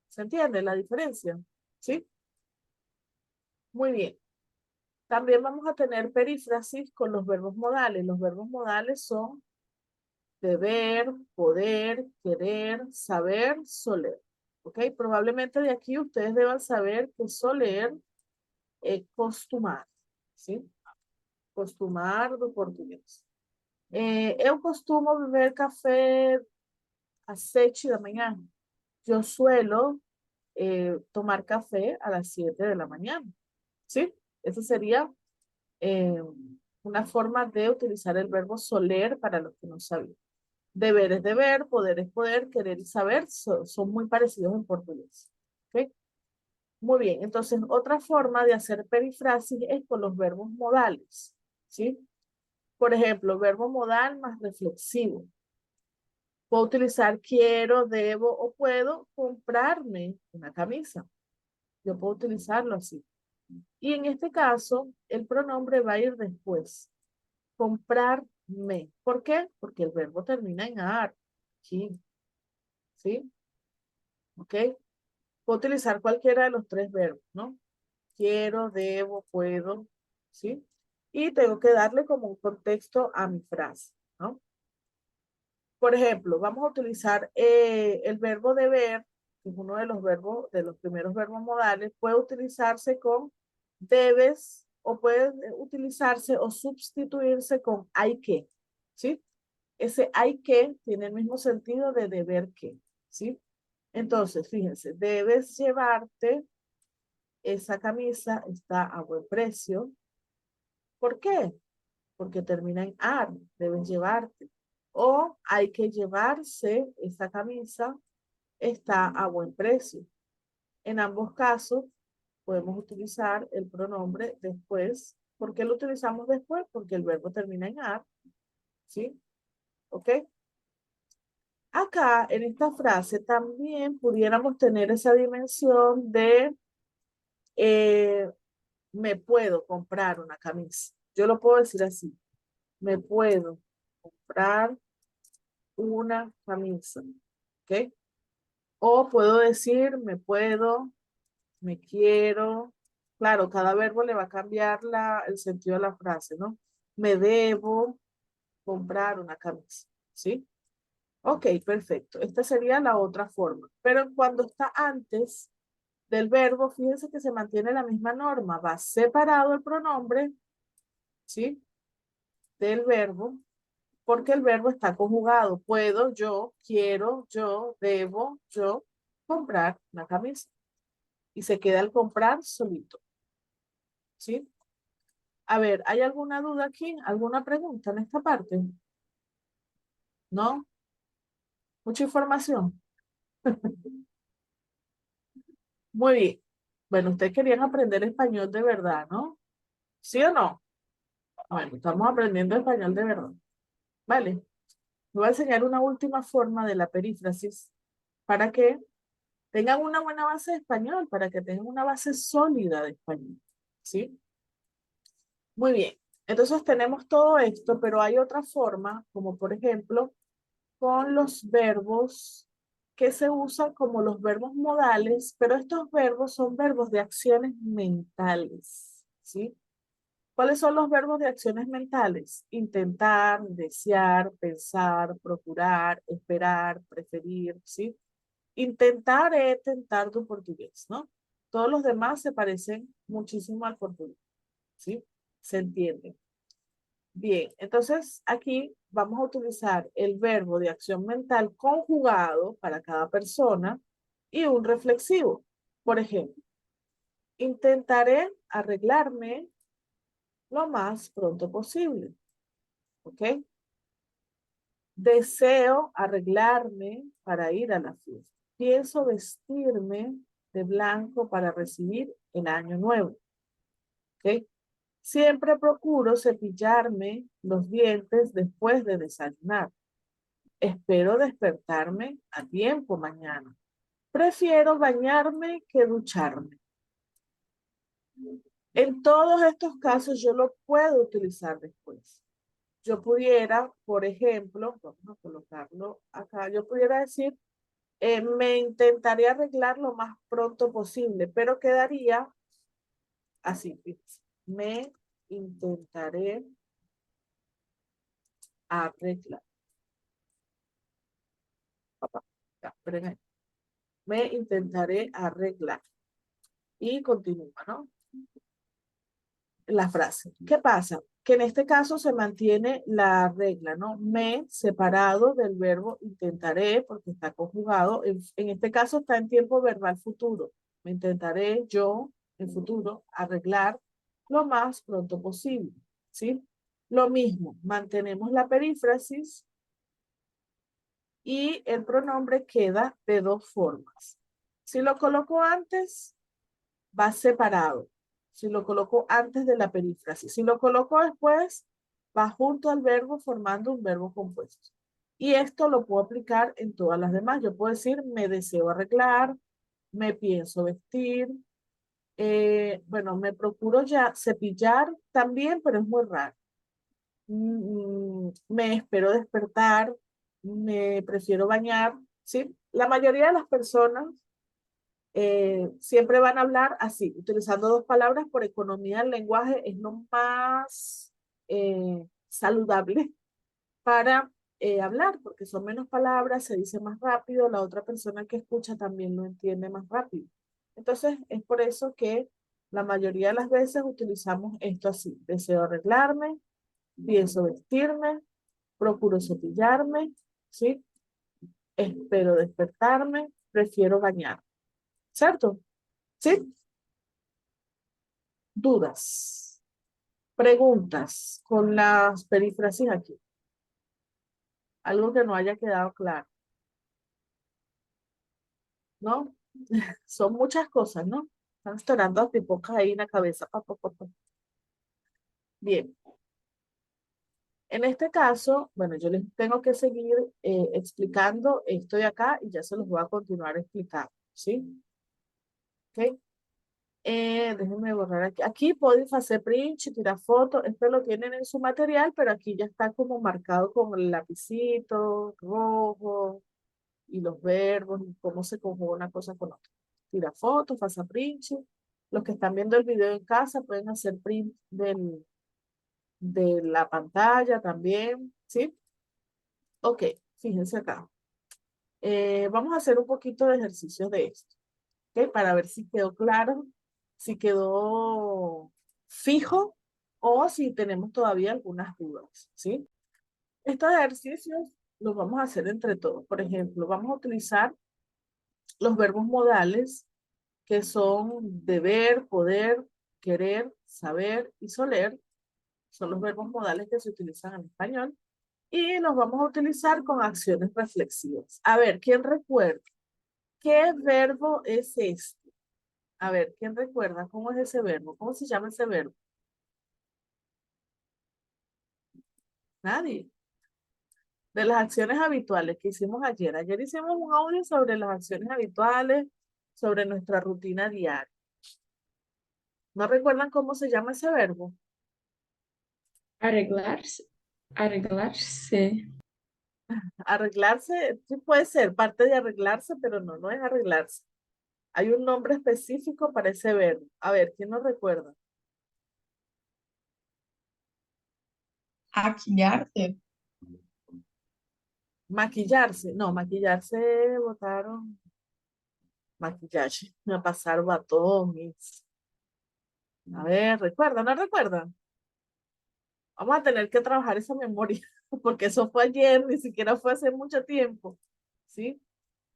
¿Se entiende la diferencia? ¿Sí? Muy bien. También vamos a tener perífrasis con los verbos modales. Los verbos modales son deber, poder, querer, saber, soler. ¿Ok? Probablemente de aquí ustedes deban saber que soler es costumar, ¿sí? Costumar do português. Eu costumo beber café às 7 da manhã. Yo suelo tomar café a las 7 de la mañana, ¿sí? Esa sería eh, una forma de utilizar el verbo soler para los que no sabían. Deber es deber, poder es poder, querer y saber son muy parecidos en portugués. ¿Ok? Muy bien, entonces otra forma de hacer perifrasis es con los verbos modales, ¿sí? Por ejemplo, verbo modal más reflexivo. Puedo utilizar quiero, debo o puedo comprarme una camisa. Yo puedo utilizarlo así. Y en este caso, el pronombre va a ir después. Comprarme. ¿Por qué? Porque el verbo termina en ar. Aquí. ¿Sí? ¿Ok? Puedo utilizar cualquiera de los tres verbos, ¿no? Quiero, debo, puedo. ¿Sí? Y tengo que darle como un contexto a mi frase, ¿no? Por ejemplo, vamos a utilizar el verbo deber, que es uno de los verbos, de los primeros verbos modales, puede utilizarse con debes o puede utilizarse o sustituirse con hay que, ¿sí? Ese hay que tiene el mismo sentido de deber que, ¿sí? Entonces, fíjense, debes llevarte esa camisa, está a buen precio. ¿Por qué? Porque termina en ar, debes llevarte. O hay que llevarse esa camisa, está a buen precio. En ambos casos podemos utilizar el pronombre después. ¿Por qué lo utilizamos después? Porque el verbo termina en ar, ¿sí? ¿Ok? Acá, en esta frase, también pudiéramos tener esa dimensión de me puedo comprar una camisa. Yo lo puedo decir así. Me puedo comprar una camisa. ¿Ok? O puedo decir me puedo, me quiero. Claro, cada verbo le va a cambiar el sentido de la frase, ¿no? Me debo comprar una camisa. ¿Sí? Ok, perfecto. Esta sería la otra forma. Pero cuando está antes del verbo, fíjense que se mantiene la misma norma. Va separado el pronombre, ¿sí? Del verbo, porque el verbo está conjugado. Puedo, yo, quiero, yo, debo, yo comprar una camisa. Y se queda el comprar solito, ¿sí? A ver, ¿hay alguna duda aquí? ¿Alguna pregunta en esta parte? ¿No? Mucha información. Muy bien. Bueno, ustedes querían aprender español de verdad, ¿no? ¿Sí o no? Bueno, estamos aprendiendo español de verdad. Vale. Me voy a enseñar una última forma de la perífrasis para que tengan una buena base de español, para que tengan una base sólida de español. ¿Sí? Muy bien. Entonces tenemos todo esto, pero hay otra forma, como por ejemplo, con los verbos que se usan como los verbos modales, pero estos verbos son verbos de acciones mentales, ¿sí? ¿Cuáles son los verbos de acciones mentales? Intentar, desear, pensar, procurar, esperar, preferir, ¿sí? Intentar es tentar tu portugués, ¿no? Todos los demás se parecen muchísimo al portugués, ¿sí? Se entiende. Bien, entonces aquí vamos a utilizar el verbo de acción mental conjugado para cada persona y un reflexivo. Por ejemplo, intentaré arreglarme lo más pronto posible. ¿Ok? Deseo arreglarme para ir a la fiesta. Pienso vestirme de blanco para recibir el año nuevo. ¿Ok? Siempre procuro cepillarme los dientes después de desayunar. Espero despertarme a tiempo mañana. Prefiero bañarme que ducharme. En todos estos casos yo lo puedo utilizar después. Yo pudiera, por ejemplo, vamos a colocarlo acá, yo pudiera decir, me intentaré arreglar lo más pronto posible, pero quedaría así, fíjense. Me intentaré arreglar. Ya, esperen ahí. Me intentaré arreglar. Y continúa, ¿no? La frase. ¿Qué pasa? Que en este caso se mantiene la regla, ¿no? Me separado del verbo intentaré porque está conjugado. En este caso está en tiempo verbal futuro. Me intentaré yo en futuro arreglar lo más pronto posible, ¿sí? Lo mismo, mantenemos la perífrasis y el pronombre queda de dos formas. Si lo coloco antes, va separado. Si lo coloco antes de la perífrasis. Si lo coloco después, va junto al verbo formando un verbo compuesto. Y esto lo puedo aplicar en todas las demás. Yo puedo decir, me deseo arreglar, me pienso vestir, bueno, me procuro ya cepillar también, pero es muy raro. Me espero despertar, me prefiero bañar, ¿sí? La mayoría de las personas siempre van a hablar así, utilizando dos palabras por economía del lenguaje, es lo más saludable para hablar, porque son menos palabras, se dice más rápido, la otra persona que escucha también lo entiende más rápido. Entonces, es por eso que la mayoría de las veces utilizamos esto así, deseo arreglarme, pienso vestirme, procuro cepillarme, ¿sí? Espero despertarme, prefiero bañar, ¿cierto? ¿Sí? Dudas, preguntas con las perífrasis aquí. Algo que no haya quedado claro, ¿no? Son muchas cosas, ¿no? Están esperando a pipocas ahí en la cabeza. Pa, pa, pa, pa. Bien. En este caso, bueno, yo les tengo que seguir explicando esto de acá y ya se los voy a continuar explicando, ¿sí? ¿Ok? Déjenme borrar aquí. Aquí pueden hacer print y tirar fotos. Esto lo tienen en su material, pero aquí ya está como marcado con el lapicito rojo y los verbos y cómo se conjuga una cosa con otra. Tira fotos, hace print. Los que están viendo el video en casa pueden hacer print de la pantalla también, ¿sí? Ok, fíjense acá. Vamos a hacer un poquito de ejercicio de esto. ¿Ok? Para ver si quedó claro, si quedó fijo o si tenemos todavía algunas dudas, ¿sí? Estos ejercicios los vamos a hacer entre todos. Por ejemplo, vamos a utilizar los verbos modales que son deber, poder, querer, saber y soler. Son los verbos modales que se utilizan en español y los vamos a utilizar con acciones reflexivas. A ver, ¿quién recuerda? ¿Qué verbo es este? A ver, ¿quién recuerda cómo es ese verbo? ¿Cómo se llama ese verbo? Nadie. De las acciones habituales que hicimos ayer. Ayer hicimos un audio sobre las acciones habituales, sobre nuestra rutina diaria. ¿No recuerdan cómo se llama ese verbo? Arreglarse. Arreglarse. Arreglarse, sí puede ser parte de arreglarse, pero no, no es arreglarse. Hay un nombre específico para ese verbo. A ver, ¿quién nos recuerda? Maquillarse. Maquillarse. No, maquillarse botaron maquillaje. A pasar batones. A ver, ¿recuerdan? ¿No recuerdan? Vamos a tener que trabajar esa memoria, porque eso fue ayer, ni siquiera fue hace mucho tiempo. ¿Sí?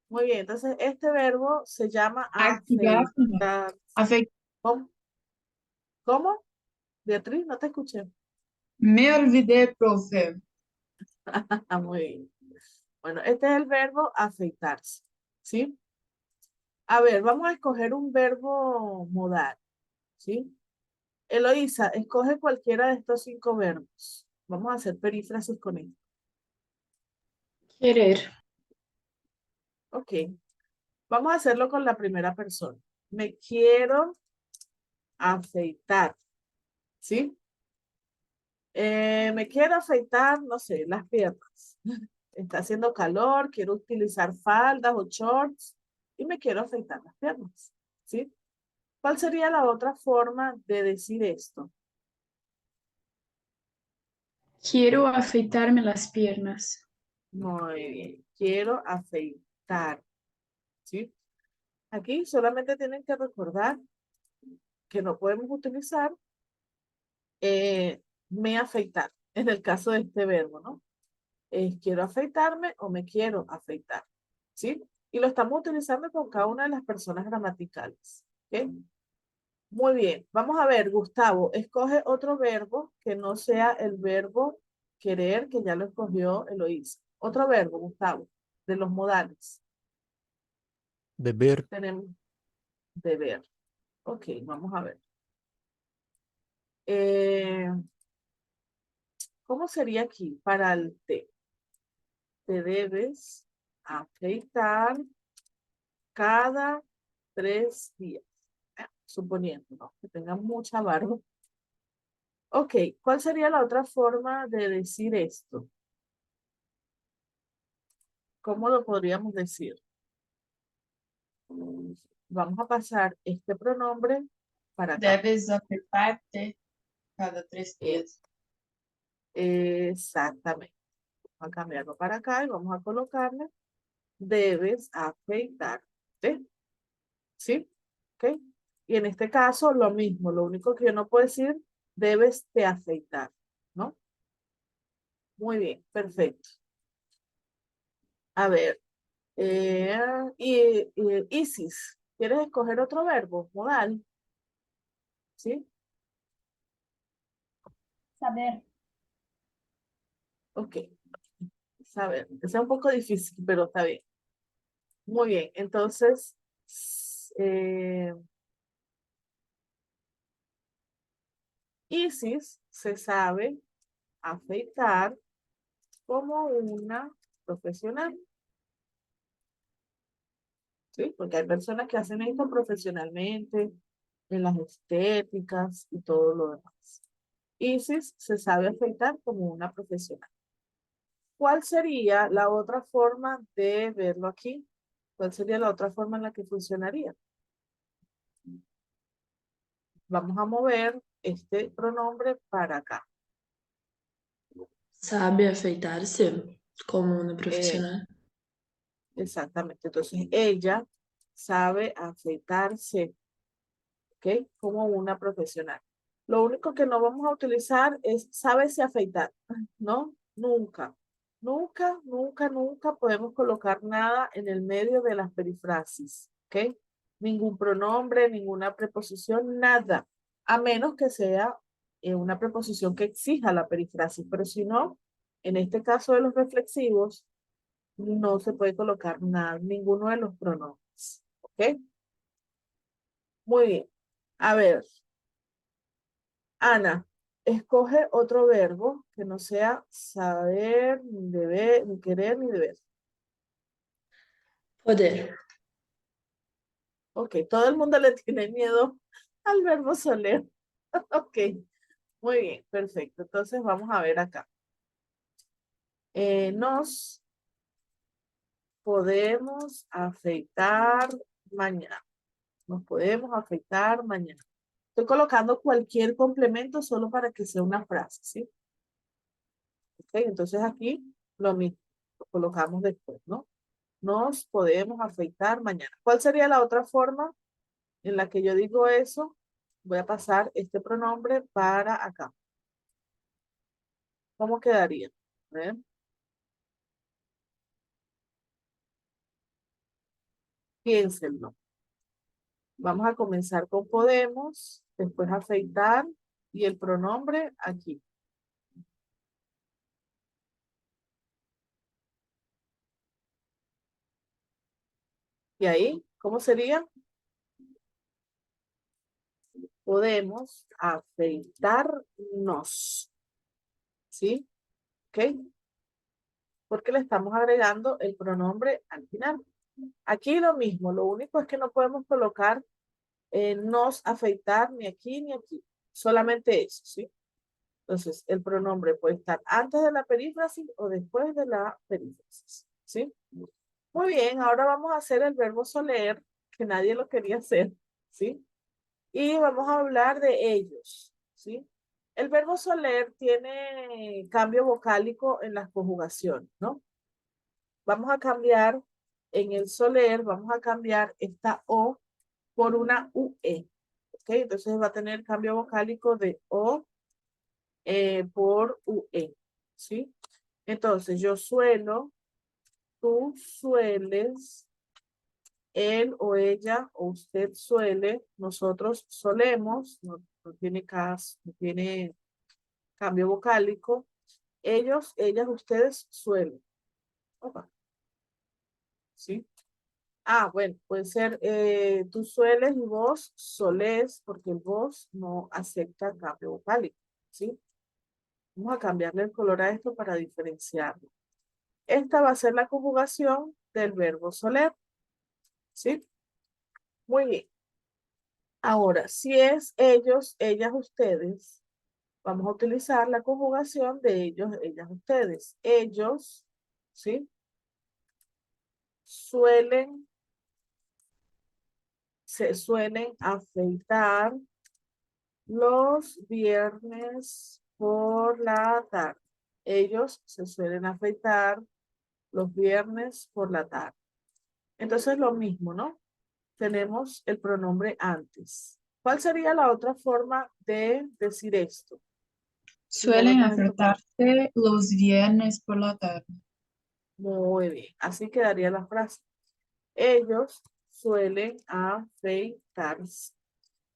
Muy bien, entonces este verbo se llama Activarme. afeitar. Afeitar. ¿Cómo? ¿Cómo? Beatriz, no te escuché. Me olvidé, profe. Ah, muy bien. Bueno, este es el verbo afeitarse. ¿Sí? A ver, vamos a escoger un verbo modal. ¿Sí? Eloísa, escoge cualquiera de estos 5 verbos. Vamos a hacer perífrasis con esto. Querer. Ok. Vamos a hacerlo con la primera persona. Me quiero afeitar. ¿Sí? Me quiero afeitar, no sé, las piernas. Está haciendo calor, quiero utilizar faldas o shorts y me quiero afeitar las piernas. ¿Sí? ¿Cuál sería la otra forma de decir esto? Quiero afeitarme las piernas. Muy bien. Quiero afeitar. ¿Sí? Aquí solamente tienen que recordar que no podemos utilizar me afeitar en el caso de este verbo, ¿no? Es quiero afeitarme o me quiero afeitar. ¿Sí? Y lo estamos utilizando con cada una de las personas gramaticales. ¿Ok? Muy bien. Vamos a ver, Gustavo, escoge otro verbo que no sea el verbo querer, que ya lo escogió Eloísa. Otro verbo, Gustavo, de los modales. Beber, Tenemos deber. Ok, vamos a ver. Eh, ¿Cómo sería aquí para el te? Te debes afeitar cada 3 días. Suponiendo, ¿no? Que tenga mucha barba. Ok, ¿cuál sería la otra forma de decir esto? ¿Cómo lo podríamos decir? Vamos a pasar este pronombre para acá. Debes afeitarte cada 3 días. Exactamente. Vamos a cambiarlo para acá y vamos a colocarle debes afeitarte. ¿Sí? ¿Ok? Y en este caso lo mismo, lo único que yo no puedo decir debes de afeitar, ¿no? Muy bien, perfecto. A ver, Isis, ¿quieres escoger otro verbo modal? ¿Sí? Saber. Ok. Saber, que sea un poco difícil, pero está bien. Muy bien, entonces, Isis se sabe afeitar como una profesional. ¿Sí? Porque hay personas que hacen esto profesionalmente, en las estéticas y todo lo demás. Isis se sabe afeitar como una profesional. ¿Cuál sería la otra forma de verlo aquí? ¿Cuál sería la otra forma en la que funcionaría? Vamos a mover este pronombre para acá. Sabe afeitarse como una Eh, profesional. exactamente. Entonces, ella sabe afeitarse, ¿ok? Como una profesional. Lo único que no vamos a utilizar es sábese afeitar, ¿no? Nunca, nunca, nunca, nunca podemos colocar nada en el medio de las perifrasis, ¿ok? Ningún pronombre, ninguna preposición, nada, a menos que sea una preposición que exija la perifrasis, pero si no, en este caso de los reflexivos, no se puede colocar nada, ninguno de los pronombres, ¿ok? Muy bien. A ver, Ana, escoge otro verbo que no sea saber, ni deber, ni querer, ni deber. Poder. Ok, todo el mundo le tiene miedo al verbo soler. Ok, Muy bien, perfecto. Entonces vamos a ver acá. Nos podemos afeitar mañana. Nos podemos afeitar mañana. Estoy colocando cualquier complemento solo para que sea una frase, ¿sí? Ok, entonces aquí lo mismo. Lo colocamos después, ¿no? Nos podemos afeitar mañana. ¿Cuál sería la otra forma en la que yo digo eso? Voy a pasar este pronombre para acá. ¿Cómo quedaría? A ver. Piénsenlo. Vamos a comenzar con podemos, después afeitar y el pronombre aquí. Y ahí, ¿cómo sería? Podemos afeitarnos. ¿Sí? ¿Ok? Porque le estamos agregando el pronombre al final. Aquí lo mismo, lo único es que no podemos colocar nos afeitar ni aquí ni aquí. Solamente eso, ¿sí? Entonces, el pronombre puede estar antes de la perífrasis o después de la perífrasis, ¿sí? Muy bien, ahora vamos a hacer el verbo soler, que nadie lo quería hacer, ¿sí? Y vamos a hablar de ellos, ¿sí? El verbo soler tiene cambio vocálico en las conjugaciones, ¿no? Vamos a cambiar en el soler, vamos a cambiar esta O por una UE, ¿ok? Entonces va a tener cambio vocálico de O por UE, ¿sí? Entonces yo suelo, tú sueles, él o ella o usted suele, nosotros solemos, no tiene caso, no tiene cambio vocálico, ellos, ellas, ustedes suelen. Opa, ¿sí? Ah, bueno, puede ser tú sueles y vos solés, porque el vos no acepta cambio vocálico, ¿sí? Vamos a cambiarle el color a esto para diferenciarlo. Esta va a ser la conjugación del verbo soler, ¿sí? Muy bien. Ahora, si es ellos, ellas, ustedes, vamos a utilizar la conjugación de ellos, ellas, ustedes. Ellos, ¿sí? Suelen, se suelen afeitar los viernes por la tarde. Ellos se suelen afeitar los viernes por la tarde. Entonces lo mismo, ¿no? Tenemos el pronombre antes. ¿Cuál sería la otra forma de decir esto? Si no Suelen vemos esto por... afeitarse los viernes por la tarde. Muy bien. Así quedaría la frase. Ellos suelen afeitarse.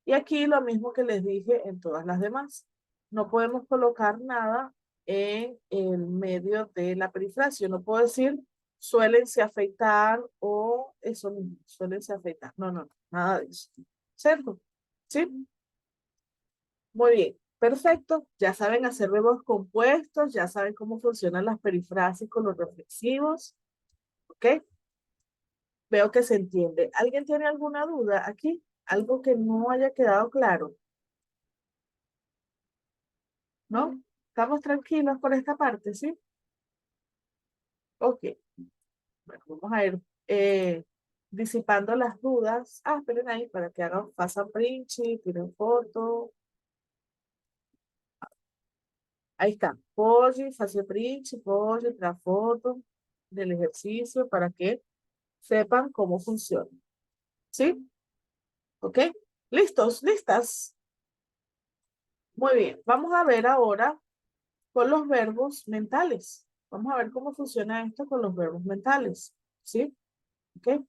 Y aquí lo mismo que les dije en todas las demás. No podemos colocar nada en el medio de la perifrasio. No puedo decir suélense afeitar o eso mismo, suélense afeitar. No, no, no, nada de eso. ¿Cierto? ¿Sí? Muy bien. Perfecto. Ya saben hacer verbos compuestos, ya saben cómo funcionan las perifrasis con los reflexivos. ¿Ok? Veo que se entiende. ¿Alguien tiene alguna duda aquí? ¿Algo que no haya quedado claro? ¿No? ¿Estamos tranquilos por esta parte, sí? Ok. Bueno, vamos a ir disipando las dudas. Ah, esperen ahí para que hagan, pasan print, tiren foto. Ahí está. Pode, hacer print, pode, tirar foto del ejercicio para que sepan cómo funciona. ¿Sí? ¿Ok? ¿Listos? ¿Listas? Muy bien. Vamos a ver ahora con los verbos mentales. Vamos a ver cómo funciona esto con los verbos mentales. ¿Sí? ¿Ok?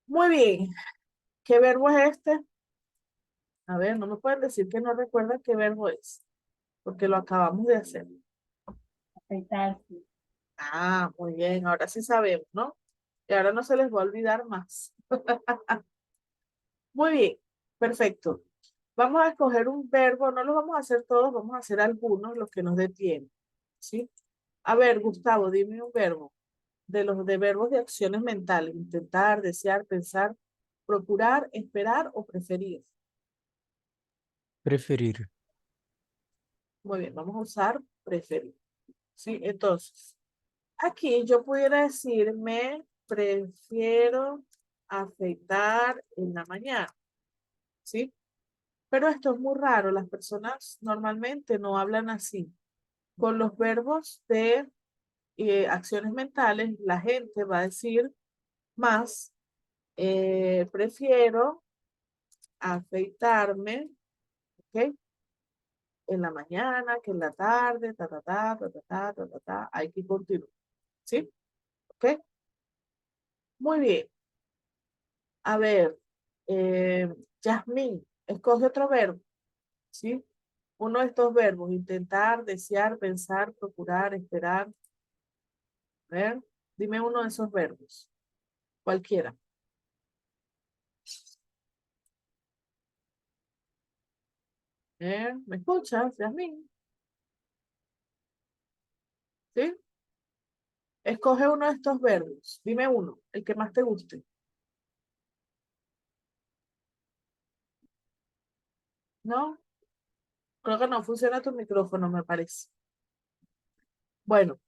Muy bien. ¿Qué verbo es este? A ver, no me pueden decir que no recuerdan qué verbo es, porque lo acabamos de hacer. Afeitarse. Ah, muy bien, ahora sí sabemos, ¿no? Y ahora no se les va a olvidar más. Muy bien, perfecto. Vamos a escoger un verbo, no lo vamos a hacer todos, vamos a hacer algunos, los que nos dé tiempo, ¿sí? A ver, Gustavo, dime un verbo, de los de verbos de acciones mentales, intentar, desear, pensar, procurar, esperar o preferir. Preferir. Muy bien, vamos a usar preferir. ¿Sí? Entonces, aquí yo pudiera decir, me prefiero afeitar en la mañana. ¿Sí? Pero esto es muy raro. Las personas normalmente no hablan así. Con los verbos de acciones mentales, la gente va a decir más, prefiero afeitarme, ¿ok? En la mañana, que en la tarde, hay que continuar, ¿sí? ¿Ok? Muy bien. A ver, Yasmín, escoge otro verbo, ¿sí? Uno de estos verbos, intentar, desear, pensar, procurar, esperar. A ver, dime uno de esos verbos, cualquiera. ¿Me escuchas, Yasmín? ¿Sí? Escoge uno de estos verbos. Dime uno, el que más te guste. ¿No? Creo que no funciona tu micrófono, me parece. Bueno,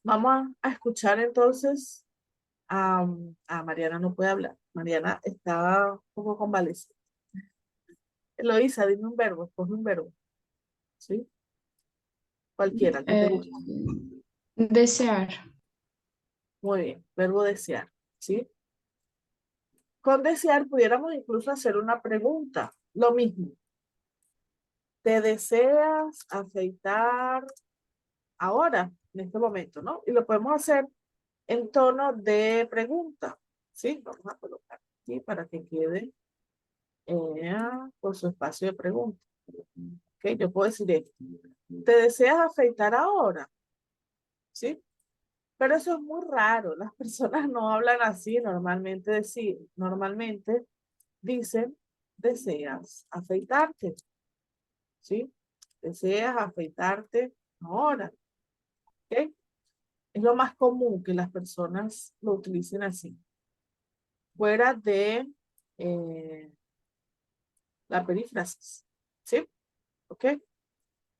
vamos a escuchar entonces a Mariana. No puede hablar. Mariana está un poco convaleciente. Eloísa, dime un verbo, escoge un verbo. ¿Sí? Cualquiera, el que te Eh, guste. desear. Muy bien, verbo desear. ¿Sí? Con desear pudiéramos incluso hacer una pregunta. Lo mismo. ¿Te deseas afeitar ahora, en este momento, ¿no? Y lo podemos hacer en tono de pregunta, ¿sí? Vamos a colocar aquí para que quede por su espacio de pregunta. ¿Ok? Yo puedo decir esto. ¿Te deseas afeitar ahora? ¿Sí? Pero eso es muy raro. Las personas no hablan así. Normalmente dicen, deseas afeitarte. ¿Sí? Deseas afeitarte ahora. ¿Ok? Es lo más común que las personas lo utilicen así. Fuera de la perífrasis. ¿Sí? ¿Ok?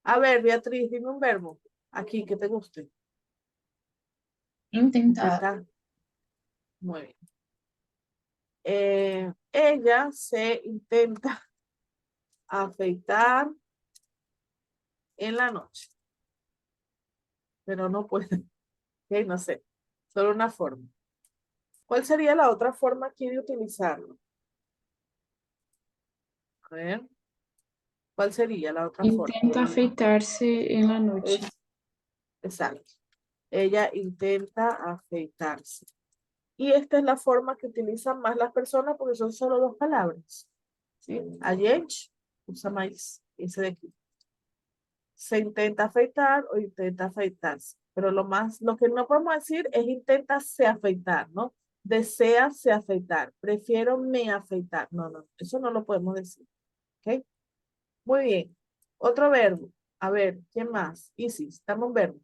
A ver, Beatriz, dime un verbo. Aquí, que te guste. Intentar. Intentar. Muy bien. Ella se intenta afeitar en la noche, pero no puede. Ok, no sé. Solo una forma. ¿Cuál sería la otra forma aquí de utilizarlo? A ver. ¿Cuál sería la otra forma? Intenta afeitar-se en la noche. Exacto. Ella intenta afeitarse. Y esta es la forma que utilizan más las personas porque son solo dos palabras. ¿Sí? Ayech usa más ese de aquí. Se intenta afeitar o intenta afeitarse. Pero lo que no podemos decir es intenta se afeitar, ¿no? Desea se afeitar. Prefiero me afeitar. No, no, eso no lo podemos decir. ¿Ok? Muy bien. Otro verbo. A ver, ¿quién más? Isis, dame un verbo.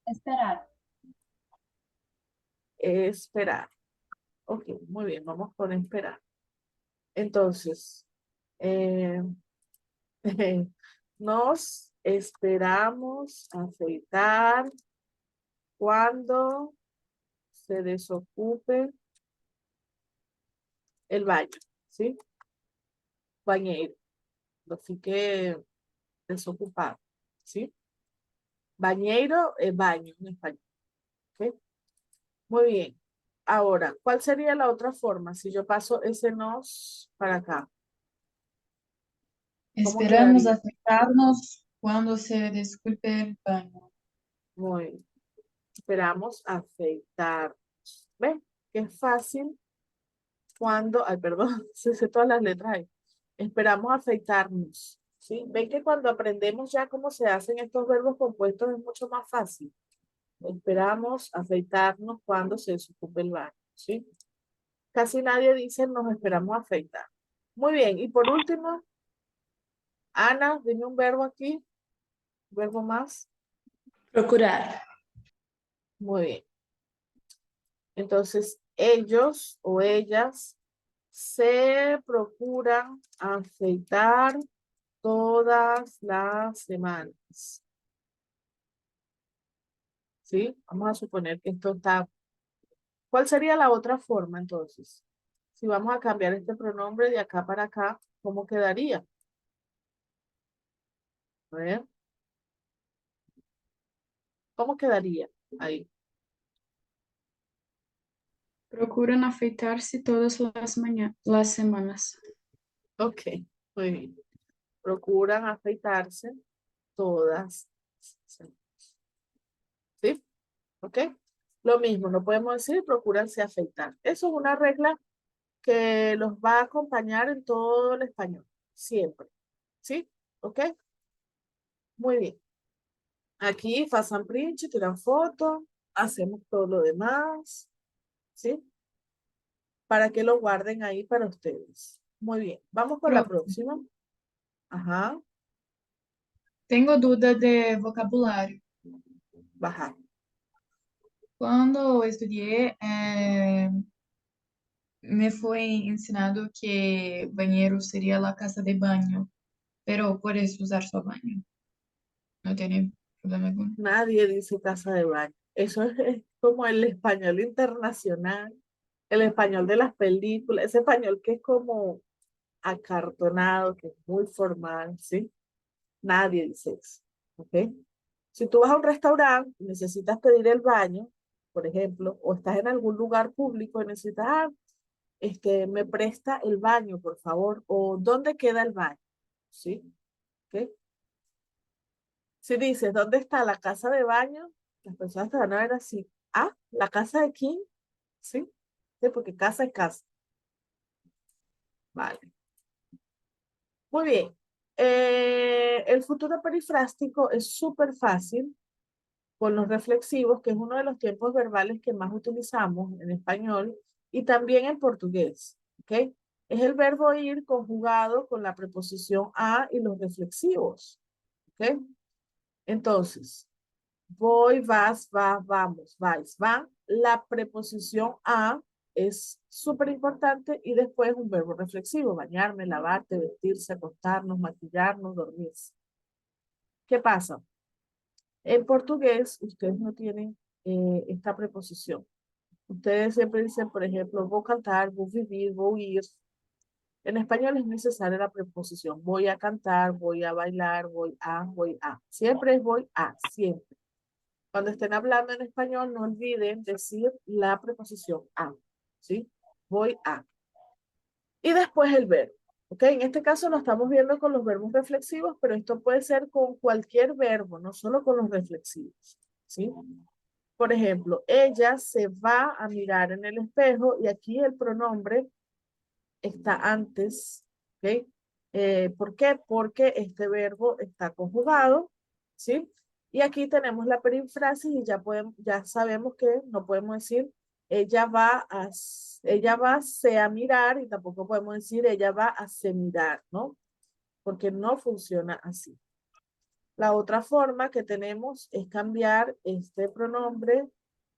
Esperar. Esperar. Ok, muy bien, vamos con esperar. Entonces, eh, nos esperamos afeitar cuando se desocupe el baño, ¿sí? Bañeiro, lo fique desocupado, ¿sí? Bañeiro es baño en español, ¿ok? Muy bien. Ahora, ¿cuál sería la otra forma si yo paso ese nos para acá? ¿Cómo Esperamos quedaría? afeitarnos cuando se desculpe el baño. Muy bien. Esperamos afeitar. ¿Ven? Que es fácil cuando, ay, perdón, se sé todas las letras ahí. Esperamos afeitarnos, ¿sí? Ven que cuando aprendemos ya cómo se hacen estos verbos compuestos es mucho más fácil. Esperamos afeitarnos cuando se desocupe el baño, ¿sí? Casi nadie dice nos esperamos afeitar. Muy bien, y por último, Ana, dime un verbo aquí, un verbo más. Procurar. Muy bien. Entonces, ellos o ellas se procuran afeitar todas las semanas. ¿Sí? Vamos a suponer que esto está. ¿Cuál sería la otra forma entonces? Si vamos a cambiar este pronombre de acá para acá, ¿cómo quedaría? A ver, ¿cómo quedaría ahí? Procuran afeitar-se todas las semanas. Ok, muy bien. Procuran afeitarse todas. ¿Sí? ¿Ok? Lo mismo, no podemos decir procúrense afeitar. Eso es una regla que los va a acompañar en todo el español, siempre. ¿Sí? ¿Ok? Muy bien. Aquí pasan print, tiran foto, hacemos todo lo demás. ¿Sí? Para que lo guarden ahí para ustedes. Muy bien. Vamos con la Prof, próxima. Ajá. tengo duda de vocabulário. Bajar. Quando eu estudei, me foi ensinado que banheiro seria la casa de baño, pero puedes usar só baño. No tiene problema alguno. Nadie dice casa de baño. Eso es como el español internacional, el español de las películas, ese español que es como acartonado, que es muy formal, ¿sí? Nadie dice eso, ¿ok? Si tú vas a un restaurante y necesitas pedir el baño, por ejemplo, o estás en algún lugar público y necesitas, me presta el baño, por favor, o ¿dónde queda el baño? ¿Sí? ¿Ok? Si dices, ¿dónde está la casa de baño? Las personas te van a ver así. Ah, ¿la casa de quién? ¿Sí? Sí, porque casa es casa. Vale. Muy bien. El futuro perifrástico es súper fácil con los reflexivos, que es uno de los tiempos verbales que más utilizamos en español y también en portugués. ¿Ok? Es el verbo ir conjugado con la preposición a y los reflexivos. ¿Ok? Entonces, voy, vas, va, vamos, vais, van. La preposición a es súper importante y después un verbo reflexivo, bañarme, lavarte, vestirse, acostarnos, maquillarnos, dormirse. ¿Qué pasa? En portugués ustedes no tienen esta preposición. Ustedes siempre dicen, por ejemplo, voy a cantar, voy a vivir, voy a ir. En español es necesaria la preposición. Voy a cantar, voy a bailar, voy a, voy a. Siempre es voy a, siempre. Cuando estén hablando en español, no olviden decir la preposición a, ¿sí? Voy a. Y después el verbo, ¿ok? En este caso lo estamos viendo con los verbos reflexivos, pero esto puede ser con cualquier verbo, no solo con los reflexivos, ¿sí? Por ejemplo, ella se va a mirar en el espejo y aquí el pronombre está antes, ¿ok? ¿Por qué? Porque este verbo está conjugado, ¿sí? Y aquí tenemos la perífrasis y ya sabemos que no podemos decir ella va a mirar y tampoco podemos decir ella va a se mirar, ¿no? Porque no funciona así. La otra forma que tenemos es cambiar este pronombre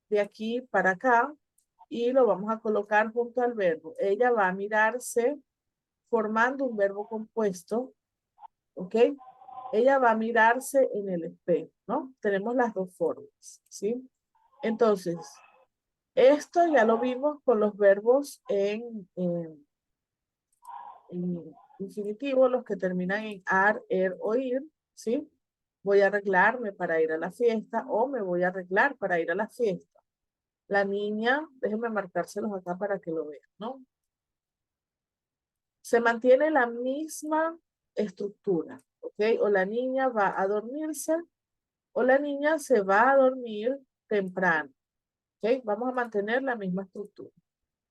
de aquí para acá y lo vamos a colocar junto al verbo. Ella va a mirarse formando un verbo compuesto, ¿ok? Ella va a mirarse en el espejo, ¿no? Tenemos las dos formas, ¿sí? Entonces, esto ya lo vimos con los verbos en infinitivo, los que terminan en ar, er o ir, ¿sí? Voy a arreglarme para ir a la fiesta o me voy a arreglar para ir a la fiesta. La niña, déjenme marcárselos acá para que lo vean, ¿no? Se mantiene la misma estructura, ¿ok? O la niña va a dormirse o la niña se va a dormir temprano, ¿ok? Vamos a mantener la misma estructura.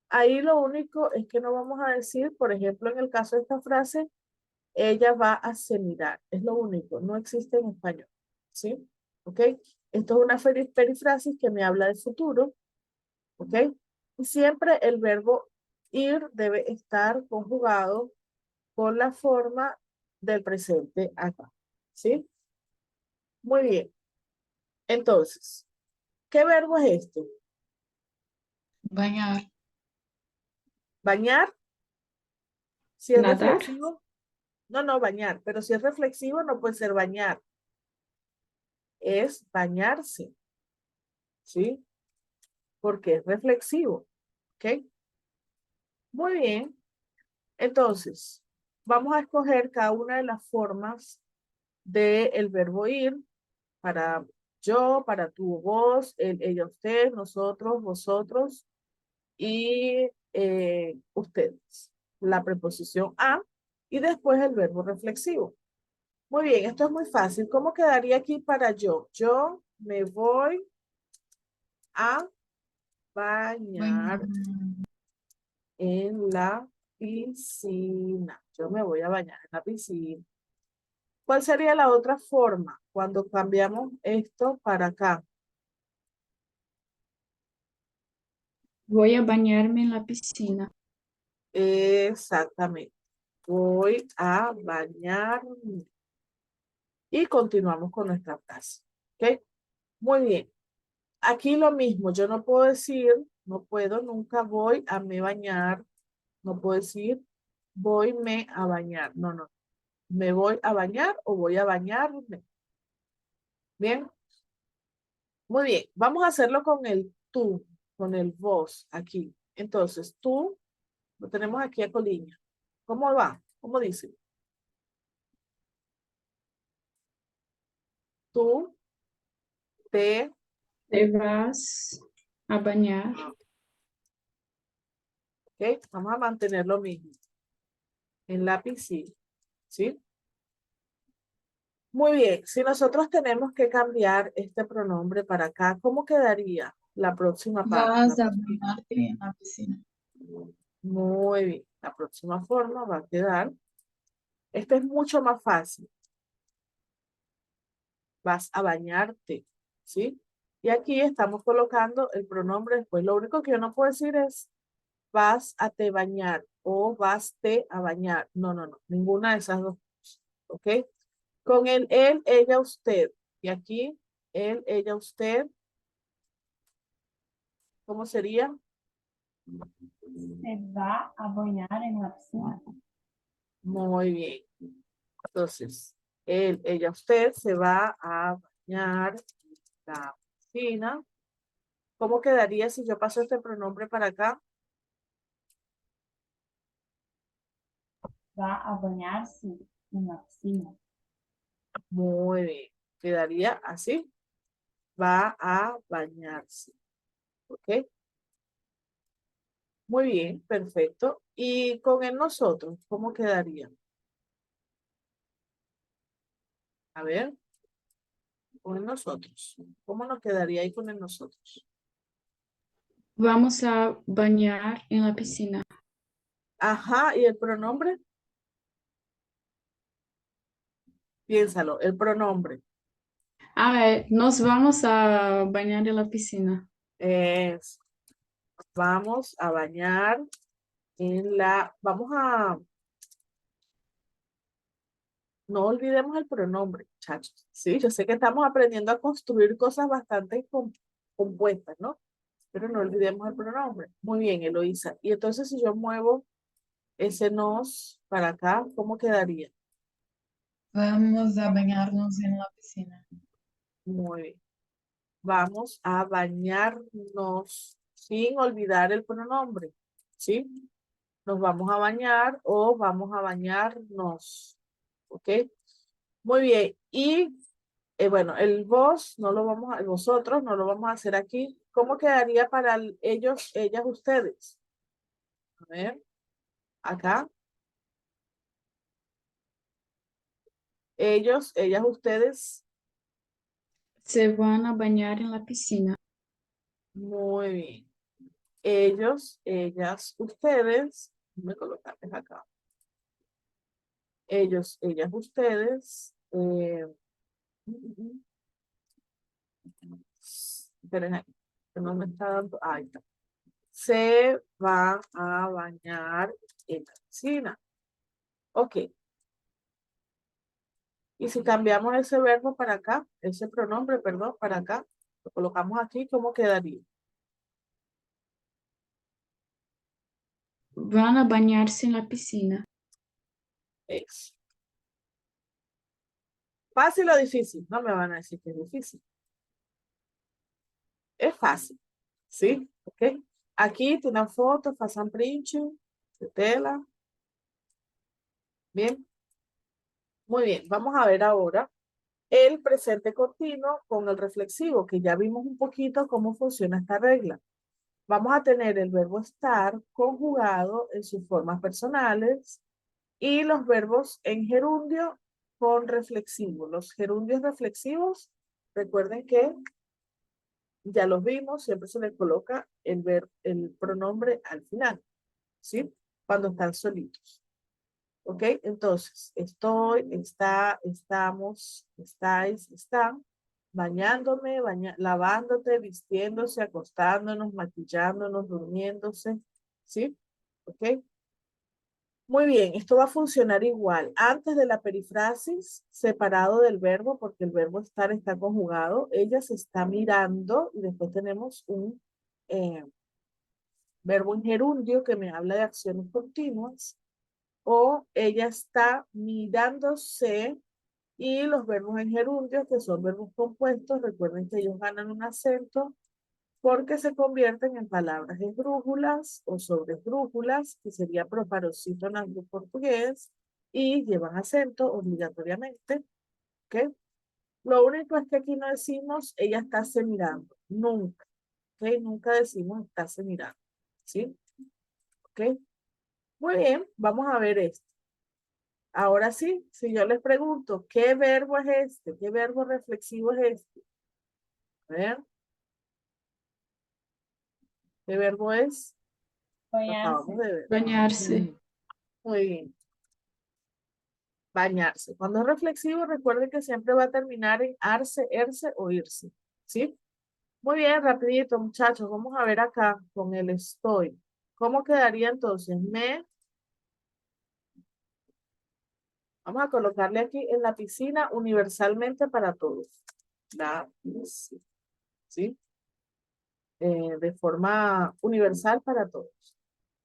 Ahí lo único es que no vamos a decir, por ejemplo, en el caso de esta frase, ella va a seminar. Es lo único, no existe en español, ¿sí? ¿Ok? Esto es una perifrasis que me habla de futuro, ¿ok? Y siempre el verbo ir debe estar conjugado con la forma del presente acá, ¿sí? Muy bien. Entonces, ¿qué verbo es este? Banhar. Bañar, si es Nadar. reflexivo, No, bañar, pero si es reflexivo no puede ser bañar, es bañarse, ¿sí? Porque es reflexivo, ¿ok? Muy bien, entonces, vamos a escoger cada una de las formas del verbo ir para yo, para tu, vos, él, ella, usted, nosotros, vosotros y ustedes. La preposición a y después el verbo reflexivo. Muy bien, esto es muy fácil. ¿Cómo quedaría aquí para yo? Yo me voy a bañar Bañar. en la piscina. Yo me voy a bañar en la piscina. ¿Cuál sería la otra forma cuando cambiamos esto para acá? Voy a bañarme en la piscina. Exactamente. Voy a bañarme. Y continuamos con nuestra frase. ¿Ok? Muy bien. Aquí lo mismo. Yo no puedo decir, no puedo, nunca voy a me bañar. No puedo decir, voy me a bañar. No. Me voy a bañar o voy a bañarme. Bien. Muy bien. Vamos a hacerlo con el tú, con el vos aquí. Entonces, tú, lo tenemos aquí a Coliña. ¿Cómo va? ¿Cómo dice? Tú te... Te vas a bañar. ¿Ok? Vamos a mantener lo mismo. En la piscina. ¿Sí? Muy bien. Si nosotros tenemos que cambiar este pronombre para acá, ¿cómo quedaría la próxima parte? Vas a bañarte en la piscina. Muy bien. La próxima forma va a quedar. Este es mucho más fácil. Vas a bañarte. ¿Sí? Y aquí estamos colocando el pronombre después. Lo único que yo no puedo decir es vas a te bañar o vas te a bañar. No. Ninguna de esas dos. ¿Ok? Con el él, ella, usted. Y aquí, él, ella, usted. ¿Cómo sería? Se va a bañar en la piscina. Muy bien. Entonces, él, ella, usted se va a bañar en la piscina. ¿Cómo quedaría si yo paso este pronombre para acá? Va a bañarse en la piscina. Muy bien. Quedaría así. Va a bañarse. ¿Ok? Muy bien, perfecto. Y con el nosotros, ¿cómo quedaría? A ver, con el nosotros. ¿Cómo nos quedaría ahí con el nosotros? Vamos a bañar en la piscina. Ajá, ¿y el pronombre? Piénsalo, el pronombre. Nos vamos a bañar en la piscina. Es, vamos a bañar en la, no olvidemos el pronombre, muchachos. Sí, yo sé que estamos aprendiendo a construir cosas bastante compuestas, ¿no? Pero no olvidemos el pronombre. Muy bien, Eloísa. Y entonces si yo muevo ese nos para acá, ¿cómo quedaría? Vamos a bañarnos en la piscina. Muy bien. Vamos a bañarnos sin olvidar el pronombre, ¿sí? Nos vamos a bañar o vamos a bañarnos, ¿ok? Muy bien. Y bueno, el vos no lo vamos a, el vosotros no lo vamos a hacer aquí. ¿Cómo quedaría para ellos, ellas, ustedes? A ver, acá. Ellos, ellas, ustedes. Se van a bañar en la piscina. Muy bien. Ellos, ellas, ustedes. Me colocarles acá. Ellos, ellas, ustedes. Esperen ahí, que no me está dando. Ahí está. Se van a bañar en la piscina. Ok. Y si cambiamos ese verbo para acá, ese pronombre, perdón, para acá, lo colocamos aquí, ¿cómo quedaría? Van a bañarse en la piscina. Es. ¿Fácil o difícil? No me van a decir que es difícil. Es fácil, ¿sí? ¿Ok? Aquí tiene una foto, façon print de tela. Bien. Muy bien, vamos a ver ahora el presente continuo con el reflexivo, que ya vimos un poquito cómo funciona esta regla. Vamos a tener el verbo estar conjugado en sus formas personales y los verbos en gerundio con reflexivo. Los gerundios reflexivos, recuerden que ya los vimos, siempre se le coloca el pronombre al final, ¿sí? Cuando están solitos. ¿Ok? Entonces, estoy, está, estamos, estáis, están, bañándome, lavándote, vistiéndose, acostándonos, maquillándonos, durmiéndose, ¿sí? ¿Ok? Muy bien, esto va a funcionar igual. Antes de la perifrasis, separado del verbo, porque el verbo estar está conjugado, ella se está mirando y después tenemos un verbo en gerundio que me habla de acciones continuas. O ella está mirándose y los verbos en gerundio, que son verbos compuestos, recuerden que ellos ganan un acento porque se convierten en palabras esdrújulas o sobresdrújulas, que sería proparocito en algo portugués, y llevan acento obligatoriamente. ¿Ok? Lo único es que aquí no decimos ella está se mirando, nunca. ¿Ok? Nunca decimos está se mirando. ¿Sí? ¿Ok? Muy bien, vamos a ver esto. Ahora sí, si yo les pregunto, ¿qué verbo es este? ¿Qué verbo reflexivo es este? A ver, ¿qué verbo es? Lo acabamos Banhar-se. de ver. Bañarse. Muy bien. Bañarse. Cuando es reflexivo, recuerden que siempre va a terminar en arse, erse o irse. ¿Sí? Muy bien, rapidito, muchachos. Vamos a ver acá con el estoy. ¿Cómo quedaría entonces? Vamos a colocarle aquí en la piscina universalmente para todos. La piscina. ¿Sí? De forma universal para todos.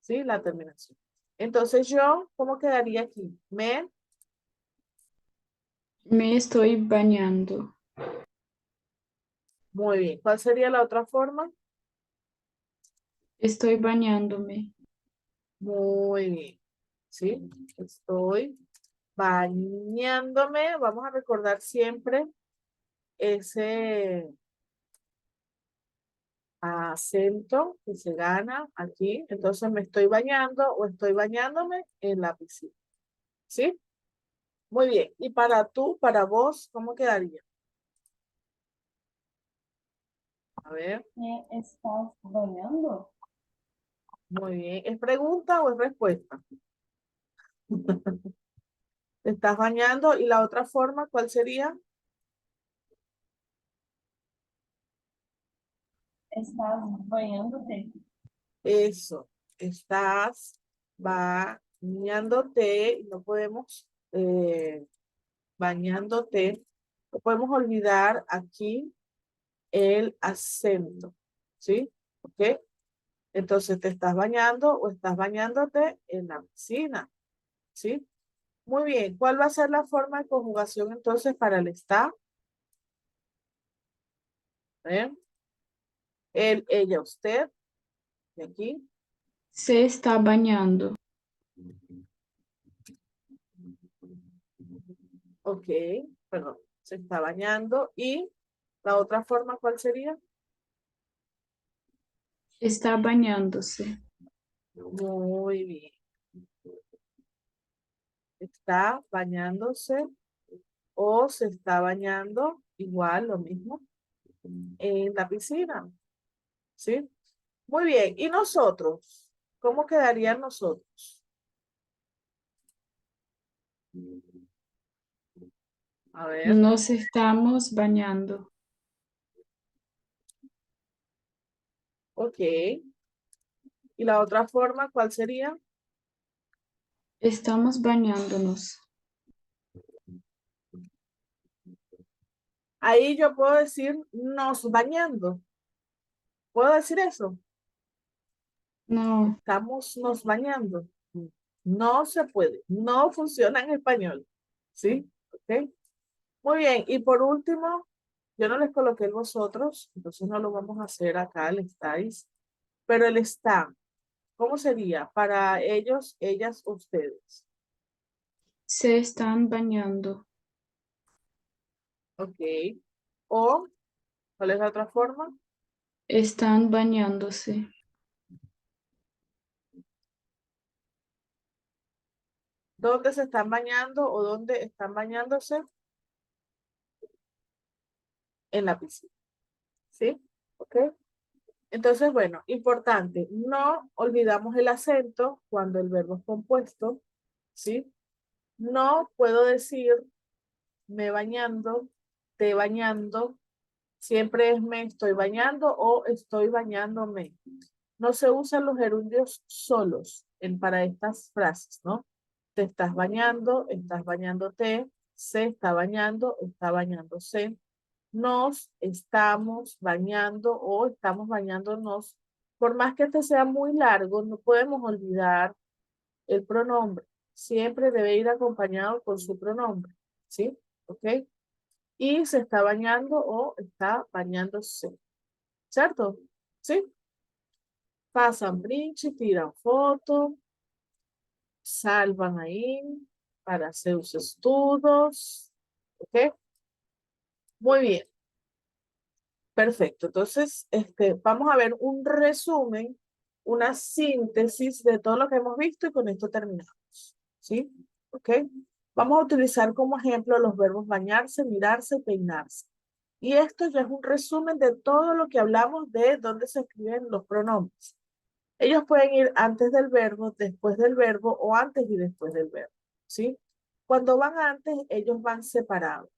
¿Sí? La terminación. Entonces yo, ¿cómo quedaría aquí? Me estoy bañando. Muy bien. ¿Cuál sería la otra forma? Estoy bañándome. Muy bien. ¿Sí? Estoy bañándome. Vamos a recordar siempre ese acento que se gana aquí. Entonces me estoy bañando o estoy bañándome en la piscina. ¿Sí? Muy bien. Y para tú, para vos, ¿cómo quedaría? A ver. ¿Te estás banhando? Muy bien. ¿Es pregunta o es respuesta? Te estás bañando y la otra forma, ¿cuál sería? Estás banhando-te? Eso. Estás bañándote y no podemos bañándote. No podemos olvidar aquí el acento. ¿Sí? ¿Ok? Entonces te estás bañando o estás bañándote en la piscina. ¿Sí? Muy bien. ¿Cuál va a ser la forma de conjugación entonces para el está? ¿Eh? El, ella, usted. De aquí. Se está bañando. Ok, perdón. Se está bañando. ¿Y la otra forma cuál sería? Está bañándose. Muy bien. Está bañándose o se está bañando, igual, lo mismo, en la piscina. ¿Sí? Muy bien. ¿Y nosotros? ¿Cómo quedarían nosotros? A ver. Nos estamos bañando. Ok. ¿Y la otra forma cuál sería? Estamos bañándonos. Ahí yo puedo decir nos bañando. ¿Puedo decir eso? No, Estamos nos bañando. No se puede. No funciona en español. ¿Sí? ¿Ok? Muy bien, y por último, yo no les coloqué el vosotros, entonces no lo vamos a hacer acá, el estáis, pero el están, ¿cómo sería? Para ellos, ellas, ustedes. Se están bañando. Ok. O, ¿cuál es la otra forma? Están bañándose. ¿Dónde se están bañando o dónde están bañándose? En la piscina. ¿Sí? Ok. Entonces, bueno, importante, no olvidamos el acento cuando el verbo es compuesto, ¿sí? No puedo decir me bañando, te bañando, siempre es me estoy bañando o estoy bañándome. No se usan los gerundios solos para estas frases, ¿no? Te estás bañando, estás bañándote, se está bañando, está bañándose, nos estamos bañando o estamos bañándonos. Por más que este sea muy largo, no podemos olvidar el pronombre. Siempre debe ir acompañado con su pronombre, ¿sí? ¿Ok? Y se está bañando o está bañándose, ¿cierto? ¿Sí? Pasan brinche, tiran foto, salvan ahí para hacer sus estudios, ¿ok? Muy bien. Perfecto. Entonces, vamos a ver un resumen, una síntesis de todo lo que hemos visto y con esto terminamos. ¿Sí? ¿Ok? Vamos a utilizar como ejemplo los verbos bañarse, mirarse, peinarse. Y esto ya es un resumen de todo lo que hablamos de dónde se escriben los pronombres. Ellos pueden ir antes del verbo, después del verbo o antes y después del verbo. ¿Sí? Cuando van antes, ellos van separados.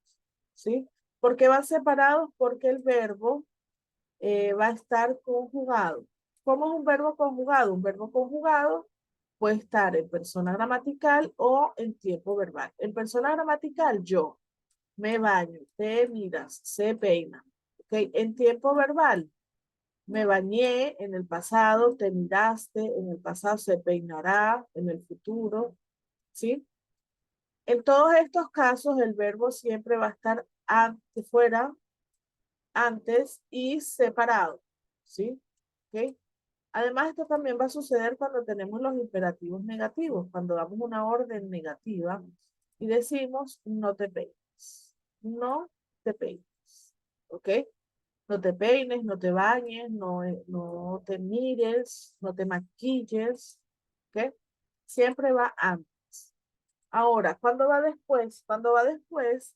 ¿Sí? ¿Por qué van separados? Porque el verbo va a estar conjugado. ¿Cómo es un verbo conjugado? Un verbo conjugado puede estar en persona gramatical o en tiempo verbal. En persona gramatical, yo me baño, te miras, se peina. ¿Okay? En tiempo verbal, me bañé en el pasado, te miraste, en el pasado se peinará, en el futuro, ¿sí? En todos estos casos, el verbo siempre va a estar fuera, antes y separado, ¿sí? ¿Ok? Además, esto también va a suceder cuando tenemos los imperativos negativos, cuando damos una orden negativa y decimos no te peines, no te peines, ¿ok? No te peines, no te bañes, no te mires, no te maquilles, ¿ok? Siempre va antes. Ahora, ¿cuándo va después? Cuando va después,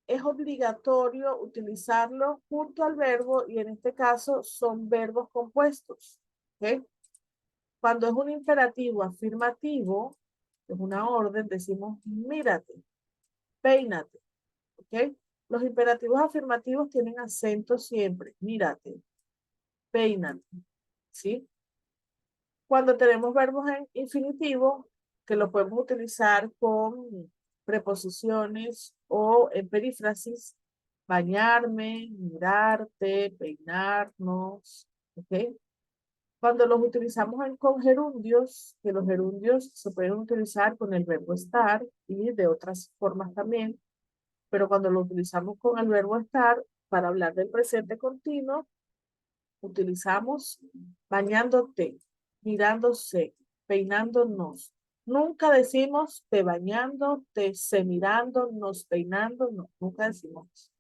es obligatorio utilizarlo junto al verbo y en este caso son verbos compuestos. ¿Okay? Cuando es un imperativo afirmativo, es una orden, decimos mírate, peínate. ¿Okay? Los imperativos afirmativos tienen acento siempre, mírate, peínate. ¿Sí? Cuando tenemos verbos en infinitivo, que lo podemos utilizar con preposiciones o en perífrasis, bañarme, mirarte, peinarnos, ¿ok? Cuando los utilizamos con gerundios, que los gerundios se pueden utilizar con el verbo estar y de otras formas también, pero cuando lo utilizamos con el verbo estar, para hablar del presente continuo, utilizamos bañándote, mirándose, peinándonos. Nunca decimos te bañando, te se mirando, nos peinando, no, nunca decimos eso.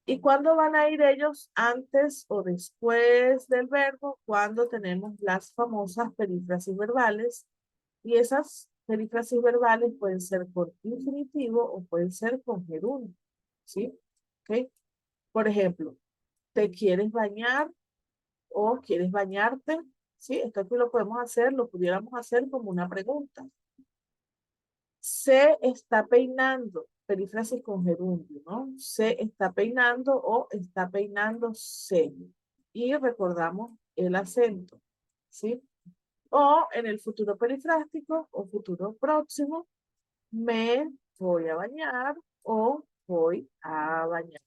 ¿Y cuándo van a ir ellos? Antes o después del verbo, cuando tenemos las famosas perífrasis verbales. Y esas perífrasis verbales pueden ser con infinitivo o pueden ser con gerundio. ¿Sí? ¿Ok? Por ejemplo, ¿te quieres bañar o quieres bañarte? ¿Sí? Esto aquí lo podemos hacer, lo pudiéramos hacer como una pregunta. Se está peinando, perífrasis con gerundio, ¿no? Se está peinando o está peinándose. Y recordamos el acento, ¿sí? O en el futuro perifrástico o futuro próximo, me voy a bañar o voy a bañar.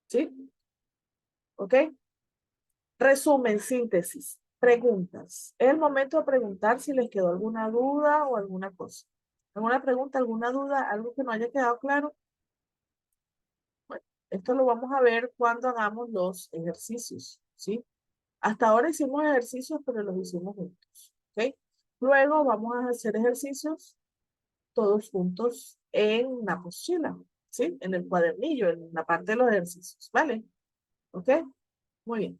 ¿Sí? ¿Ok? Resumen, síntesis, preguntas. Es el momento de preguntar si les quedó alguna duda o alguna cosa. ¿Alguna pregunta, alguna duda, algo que no haya quedado claro? Esto lo vamos a ver cuando hagamos los ejercicios, ¿sí? Hasta ahora hicimos ejercicios, pero los hicimos juntos, ¿ok? Luego vamos a hacer ejercicios todos juntos en la mochila, ¿sí? En el cuadernillo, en la parte de los ejercicios, ¿vale? ¿Ok? Muy bien.